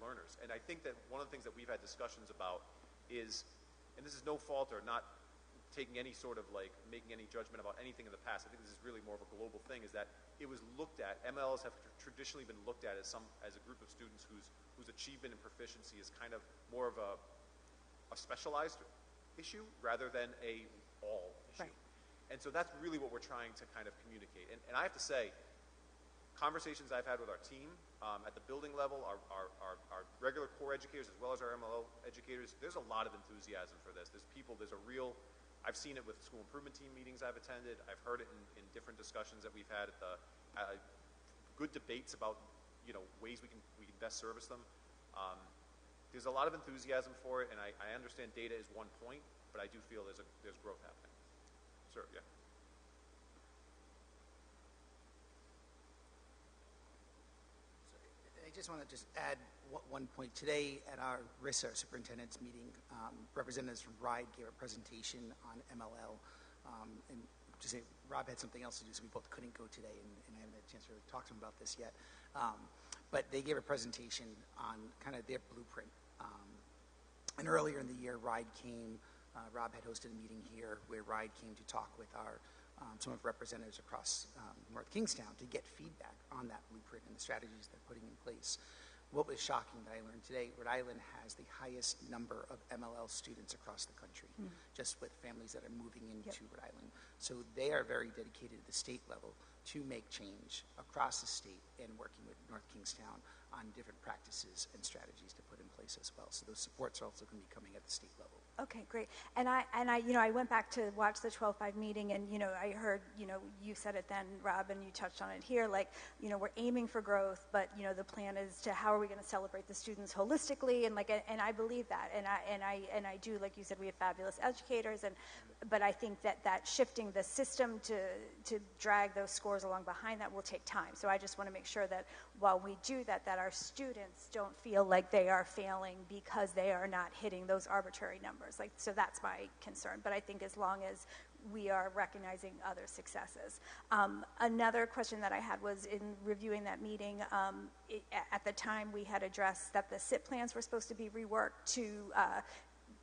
learners. And I think that one of the things that we've had discussions about is, and this is no fault or not taking any sort of like making any judgment about anything in the past. I think this is really more of a global thing, is that it was looked at, MLs have traditionally been looked at as a group of students whose achievement and proficiency is kind of more of a specialized issue rather than a all issue. Right. And so that's really what we're trying to kind of communicate. And I have to say, conversations I've had with our team at the building level, our regular core educators as well as our MLO educators, there's a lot of enthusiasm for this. I've seen it with school improvement team meetings I've attended. I've heard it in different discussions that we've had at good debates about, you know, ways we can best service them. There's a lot of enthusiasm for it, and I understand data is one point, but I do feel there's growth happening. Sir, yeah. I just want to add one point. Today at our RISA superintendent's meeting, representatives from RIDE gave a presentation on MLL. And to say, Rob had something else to do, so we both couldn't go today, and I haven't had a chance to really talk to him about this yet. But they gave a presentation on kind of their blueprint. And earlier in the year, RIDE came, Rob had hosted a meeting here where RIDE came to talk with some of representatives across North Kingstown to get feedback on that blueprint and the strategies they're putting in place. What was shocking that I learned today, Rhode Island has the highest number of MLL students across the country, just with families that are moving into Rhode Island. So they are very dedicated at the state level to make change across the state and working with North Kingstown on different practices and strategies to put in place as well. So those supports are also going to be coming at the state level. Okay, great. And I went back to watch the 12-5 meeting, and, I heard, you said it then, Rob, and you touched on it here, like, we're aiming for growth, but, the plan is to how are we going to celebrate the students holistically, and and I believe that, and I do, like you said, we have fabulous educators, but I think that shifting the system to drag those scores along behind that will take time. So I just want to make sure that while we do that our students don't feel like they are failing because they are not hitting those arbitrary numbers. So that's my concern. But I think as long as we are recognizing other successes. Another question that I had was in reviewing that meeting, at the time we had addressed that the SIP plans were supposed to be reworked to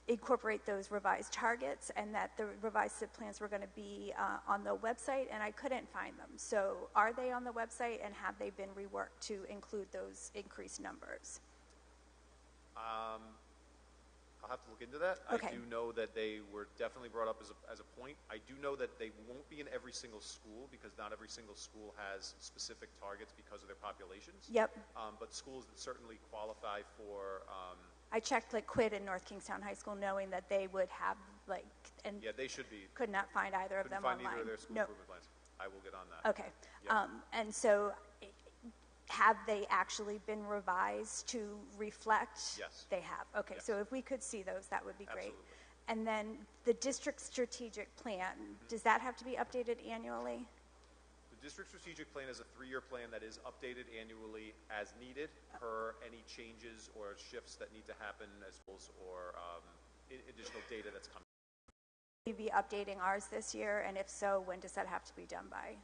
incorporate those revised targets, and that the revised SIP plans were going to be on the website, and I couldn't find them. So are they on the website, and have they been reworked to include those increased numbers? I'll have to look into that. Okay. I do know that they were definitely brought up as a point. I do know that they won't be in every single school, because not every single school has specific targets because of their populations. Yep. But schools that certainly qualify for... I checked Quid and North Kingstown High School, knowing that they would have and yeah, they should be. Could not find either of them Couldn't find online. either of their school Nope. improvement plans. I will get on that. Okay. Yeah. And so have they actually been revised to reflect? Yes. They have. Okay. Yes. So if we could see those, that would be great. Absolutely. And then the district strategic plan, does that have to be updated annually? The district strategic plan is a 3-year plan that is updated annually as needed per any changes or shifts that need to happen as well as or additional data that's coming. Will you be updating ours this year? And if so, when does that have to be done by?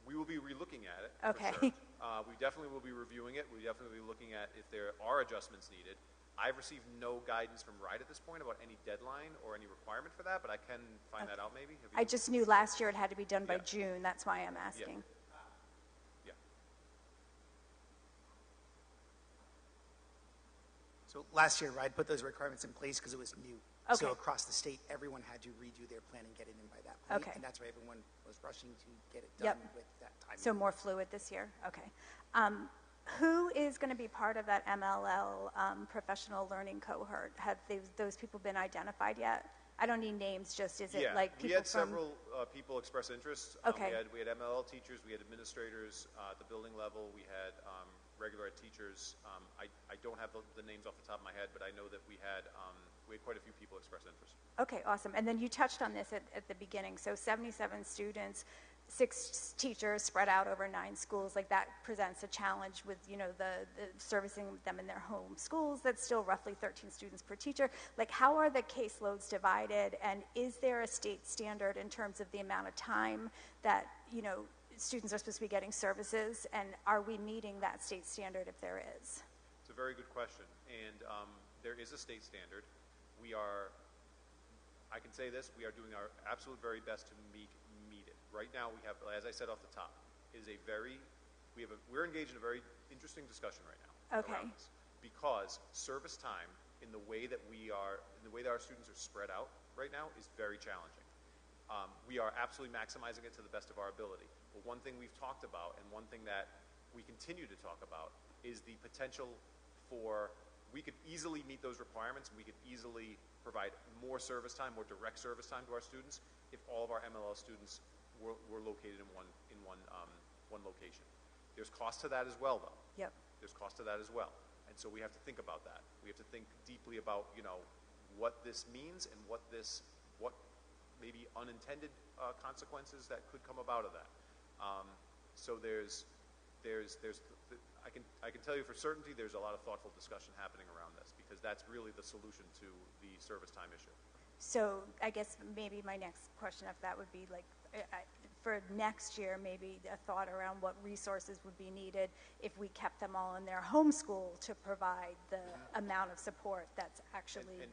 We will be relooking at it. Okay. For sure. We definitely will be reviewing it. We definitely will be looking at if there are adjustments needed. I've received no guidance from RIDE at this point about any deadline or any requirement for that, but I can find that out maybe. I just knew last year it had to be done by June. That's why I'm asking. Yeah. So last year, RIDE put those requirements in place because it was new. Okay. So across the state, everyone had to redo their plan and get it in by that point. Okay. And that's why everyone was rushing to get it done with that time. So more fluid this year? Okay. Who is going to be part of that MLL professional learning cohort? Have those people been identified yet? I don't need names, just is it Yeah, like people we had from? several people express interest. Okay. We had MLL teachers, we had administrators at the building level, we had regular ed teachers. I don't have the names off the top of my head, but I know that we had quite a few people express interest. Okay, awesome. And then you touched on this at the beginning. So 77 students, 6 teachers spread out over 9 schools. Like that presents a challenge with, you know, the servicing them in their home schools. That's still roughly 13 students per teacher. Like how are the caseloads divided? And is there a state standard in terms of the amount of time that, you know, students are supposed to be getting services? And are we meeting that state standard if there is? It's a very good question. And there is a state standard. I can say this, we are doing our absolute very best to meet it. Right now we have, as I said off the top, we're engaged in a very interesting discussion right now around this, because service time in the way that our students are spread out right now is very challenging. We are absolutely maximizing it to the best of our ability. But one thing we've talked about, and one thing that we continue to talk about, is the potential for, we could easily meet those requirements, and we could easily provide more service time, more direct service time to our students if all of our MLL students were located in one location. There's cost to that as well, though. Yep. There's cost to that as well. And so we have to think about that. We have to think deeply about, you know, what this means and what maybe unintended consequences that could come about of that. So I can tell you for certainty there's a lot of thoughtful discussion happening around this, because that's really the solution to the service time issue. So I guess maybe my next question after that would be like, for next year, maybe a thought around what resources would be needed if we kept them all in their home school to provide the amount of support that's actually needed.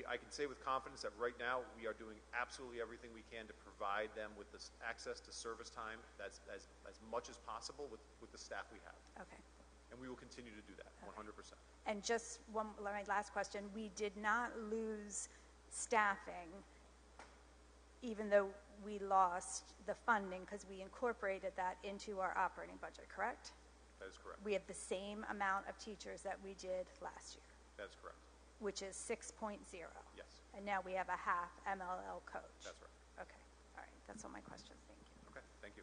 I can say with confidence that right now we are doing absolutely everything we can to provide them with this access to service time that's as much as possible with the staff we have. Okay. And we will continue to do that, 100%. And just my last question, we did not lose staffing even though we lost the funding because we incorporated that into our operating budget, correct? That is correct. We have the same amount of teachers that we did last year. That is correct. Which is 6.0. Yes. And now we have a half MLL coach. That's right. Okay. All right. That's all my questions. Thank you. Okay. Thank you.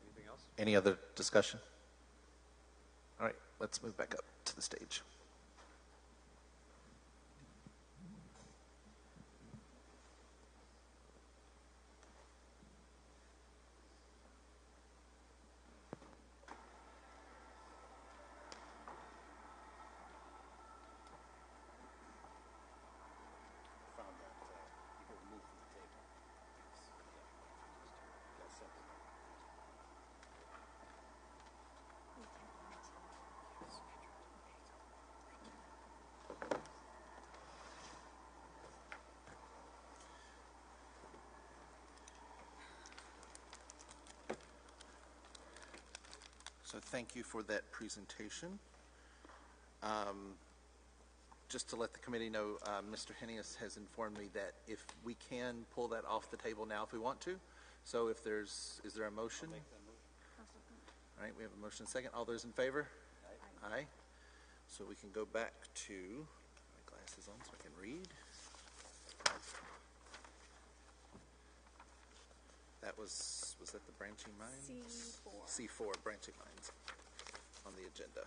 Anything else? Any other discussion? All right, let's move back up to the stage. So thank you for that presentation. Just to let the committee know, Mr. Henius has informed me that if we can pull that off the table now if we want to. So if is there a motion? I'll make that motion. All right, we have a motion second. All those in favor? Aye. Aye. So we can go back to, my glasses on so I can read. That was that the branching minds? C4, branching minds on the agenda.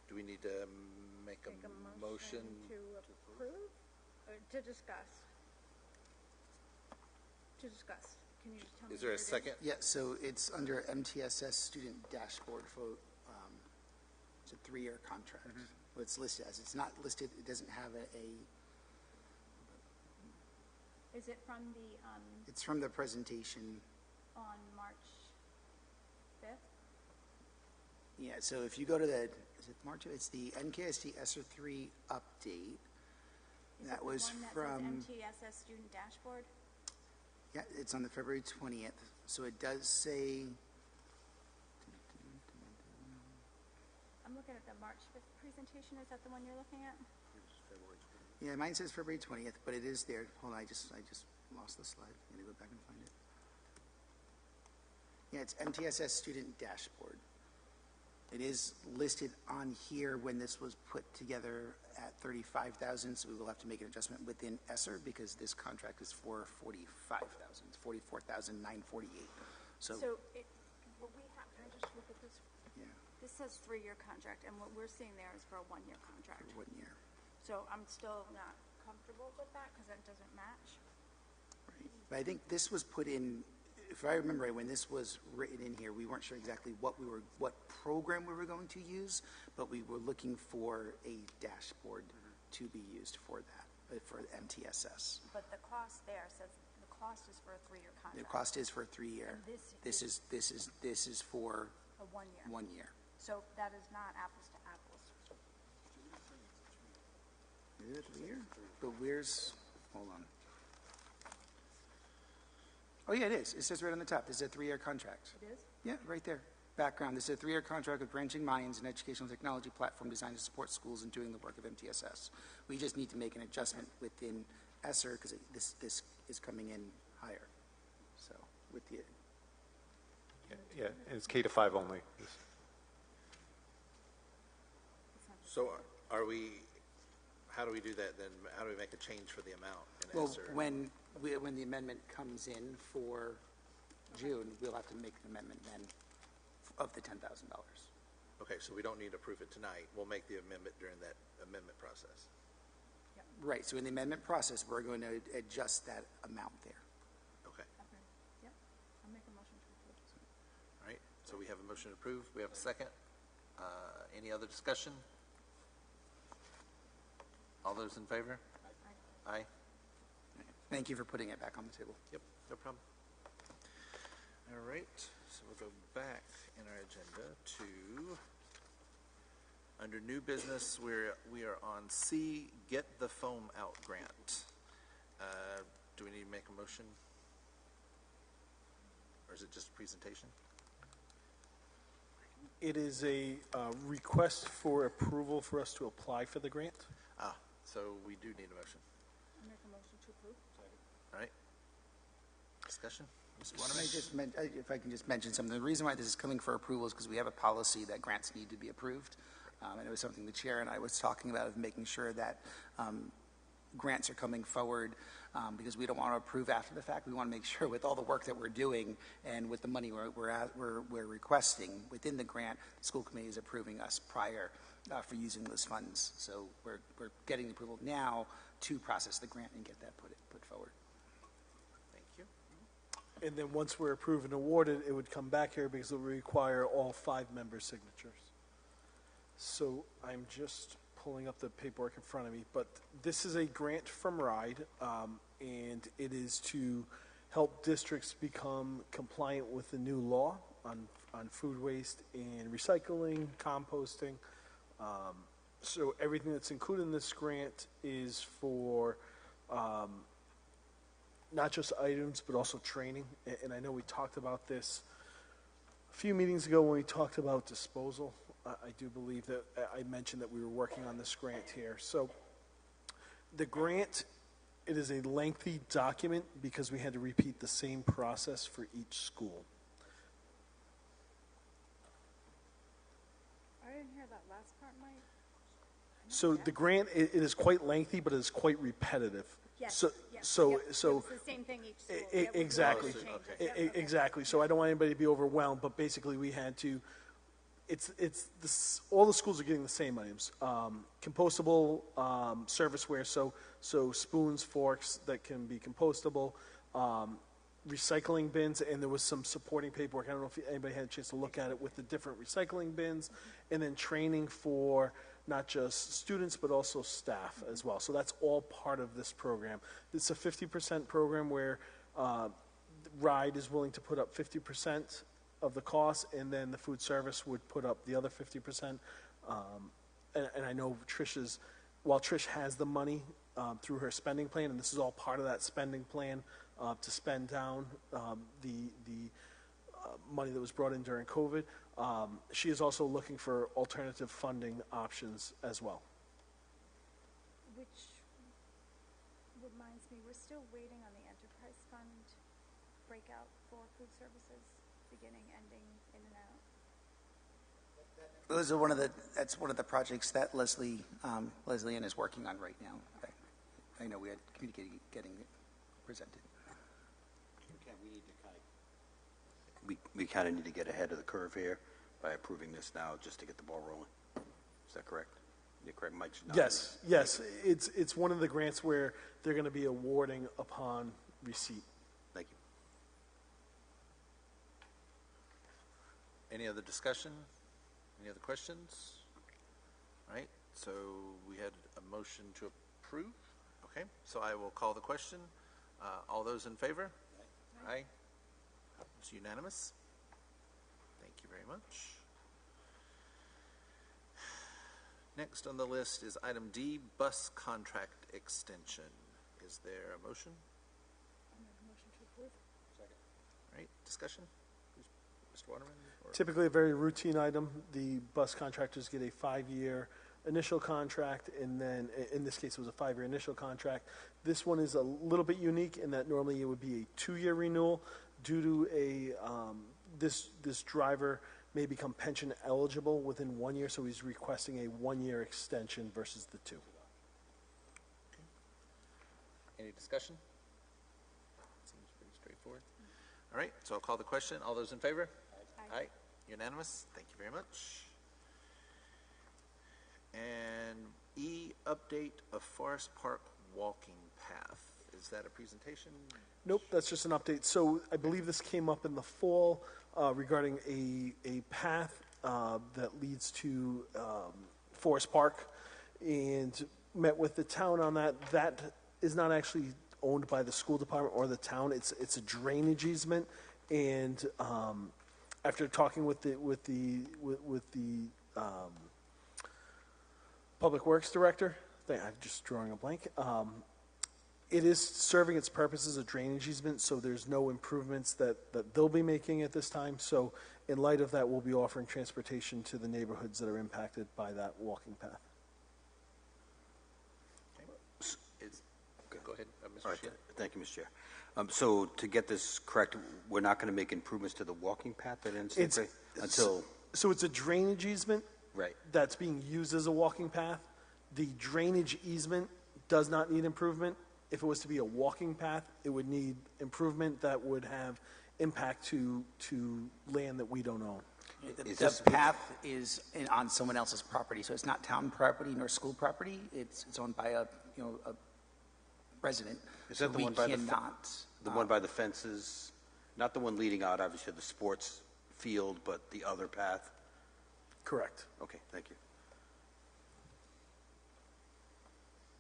Do we need to make a motion? To approve or to discuss? To discuss. Can you tell me? Is there a second? Yeah, so it's under MTSS student dashboard for, it's a 3-year contract. Well, it's listed as, it's not listed, it doesn't have Is it from the, it's from the presentation. on March 5th? Yeah, so if you go to is it March? It's the NKST ESSER 3 update. That was from, Is it the one that says MTSS student dashboard? yeah, it's on the February 20th. So it does say, I'm looking at the March 5th presentation. Is that the one you're looking at? yeah, mine says February 20th, but it is there. Hold on, I just lost the slide. I'm gonna go back and find it. Yeah, it's MTSS student dashboard. It is listed on here when this was put together at 35,000, so we will have to make an adjustment within ESSER because this contract is for 45,000, 44,948. But we have, can I just look at this? Yeah. This says 3-year contract, and what we're seeing there is for a 1-year contract. For 1 year. So I'm still not comfortable with that because that doesn't match. Right. But I think this was put in, if I remember right, when this was written in here, we weren't sure exactly what program we were going to use, but we were looking for a dashboard to be used for that, for MTSS. But the cost there says the cost is for a 3-year contract. The cost is for a 3-year. And This is for a 1 year. 1 year. So that is not apples to apples. Is it 3 year? But where's, hold on. Oh yeah, it is. It says right on the top. This is a 3-year contract. It is? Yeah, right there. Background. This is a 3-year contract with Branching Minds, an educational technology platform designed to support schools in doing the work of MTSS. We just need to make an adjustment within ESSER because this is coming in higher. So with the Yeah, and it's K to 5 only. So are we, how do we do that then? How do we make a change for the amount in well, ESSER? when the amendment comes in for June, we'll have to make an amendment then of the $10,000. Okay, so we don't need to approve it tonight. We'll make the amendment during that amendment process. Right. So in the amendment process, we're going to adjust that amount there. Okay. Okay. Yep. I'll make a motion to approve. All right, so we have a motion to approve. We have a second. Any other discussion? All those in favor? Aye. Thank you for putting it back on the table. Yep, no problem. All right, so we'll go back in our agenda to, under new business, we are on C, Get the Foam Out grant. Do we need to make a motion? Or is it just a presentation? It is a request for approval for us to apply for the grant. So we do need a motion. I'll make a motion to approve. All right. Discussion? Mr. Can I Waterman? just if I can just mention something. The reason why this is coming for approval is because we have a policy that grants need to be approved. And it was something the chair and I was talking about, of making sure that grants are coming forward because we don't want to approve after the fact. We want to make sure with all the work that we're doing and with the money we're requesting within the grant, the school committee is approving us prior for using those funds. So we're getting the approval now to process the grant and get that put forward. Thank you. And then once we're approved and awarded, it would come back here because it would require all 5 member signatures. So I'm just pulling up the paperwork in front of me, but this is a grant from RIDE, and it is to help districts become compliant with the new law on food waste and recycling, composting. So everything that's included in this grant is for not just items, but also training. And I know we talked about this a few meetings ago when we talked about disposal. I do believe that I mentioned that we were working on this grant here. So the grant, it is a lengthy document because we had to repeat the same process for each school. I didn't hear that last part, Mike. So the grant, it is quite lengthy, but it is quite repetitive. Yes. So, yes, so, yep. so It's the same thing each school. exactly, Okay. exactly. So I don't want anybody to be overwhelmed, but basically we had to. All the schools are getting the same items: compostable serviceware, so spoons, forks that can be compostable, recycling bins, and there was some supporting paperwork. I don't know if anybody had a chance to look at it with the different recycling bins, and then training for not just students but also staff as well. So that's all part of this program. It's a 50% program where RIDE is willing to put up 50% of the cost, and then the food service would put up the other 50%. And I know while Trish has the money through her spending plan, and this is all part of that spending plan to spend down the money that was brought in during COVID, she is also looking for alternative funding options as well. Which reminds me, we're still waiting on the enterprise fund breakout for food services, beginning, ending, in and out. Those are that's one of the projects that Leslie Ann is working on right now. I know we had communicated getting it presented. We kind of need to get ahead of the curve here by approving this now just to get the ball rolling. Is that correct? You're correct, Mike? Yes. It's one of the grants where they're going to be awarding upon receipt. Thank you. Any other discussion? Any other questions? All right, so we had a motion to approve. Okay, so I will call the question. All those in favor? Aye. It's unanimous. Thank you very much. Next on the list is item D, bus contract extension. Is there a motion? Motion to approve. Second. All right, discussion? Mr. Waterman? Or? Typically a very routine item. The bus contractors get a 5-year initial contract, and then in this case it was a 5-year initial contract. This one is a little bit unique in that normally it would be a 2-year renewal. Due to this driver may become pension eligible within 1 year, so he's requesting a 1-year extension versus the 2. Okay. Any discussion? Seems pretty straightforward. All right, so I'll call the question. All those in favor? Aye. Aye. Unanimous. Thank you very much. And E, update of Forest Park walking path. Is that a presentation? Nope, that's just an update. So I believe this came up in the fall regarding a path that leads to Forest Park, and met with the town on that. That is not actually owned by the school department or the town. It's a drainage easement, and after talking with the Public Works Director, I'm just drawing a blank. It is serving its purpose as a drainage easement, so there's no improvements that they'll be making at this time. So in light of that, we'll be offering transportation to the neighborhoods that are impacted by that walking path. Okay. Go ahead, Mr. All right, Sheehan. thank you, Mr. Chair. So to get this correct, we're not going to make improvements to the walking path at NCA until... So it's a drainage easement right. that's being used as a walking path. The drainage easement does not need improvement. If it was to be a walking path, it would need improvement that would have impact to land that we don't own. The path is on someone else's property, so it's not town property nor school property. It's owned by a resident. Is that so the one by the one by the fences? Not the one leading out, obviously, the sports field, but the other path? Correct. Okay, thank you.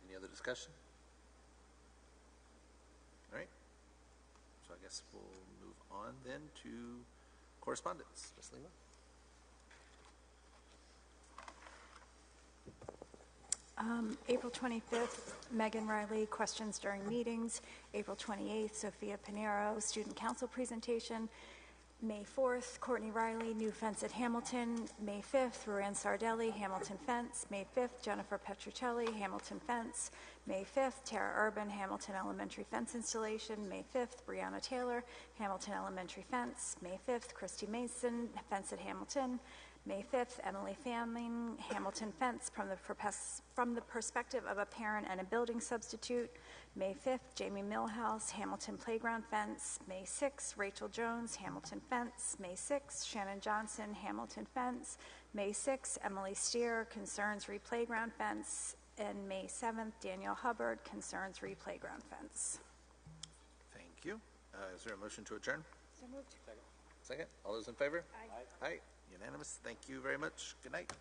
Any other discussion? All right. So I guess we'll move on then to correspondence. Ms. Lima? April 25th, Megan Riley, questions during meetings. April 28th, Sophia Pinero, student council presentation. May 4th, Courtney Riley, new fence at Hamilton. May 5th, Ruan Sardelli, Hamilton fence. May 5th, Jennifer Petruccelli, Hamilton fence. May 5th, Tara Urban, Hamilton Elementary fence installation. May 5th, Brianna Taylor, Hamilton Elementary fence. May 5th, Christy Mason, fence at Hamilton. May 5th, Emily Fanning, Hamilton fence from the perspective of a parent and a building substitute. May 5th, Jamie Millhouse, Hamilton playground fence. May 6th, Rachel Jones, Hamilton fence. May 6th, Shannon Johnson, Hamilton fence. May 6th, Emily Steer, Concerns Re playground fence. And May 7th, Danielle Hubbard, Concerns Re playground fence. Thank you. Is there a motion to adjourn? So moved. Second. All those in favor? Aye. Aye. Unanimous. Thank you very much. Good night.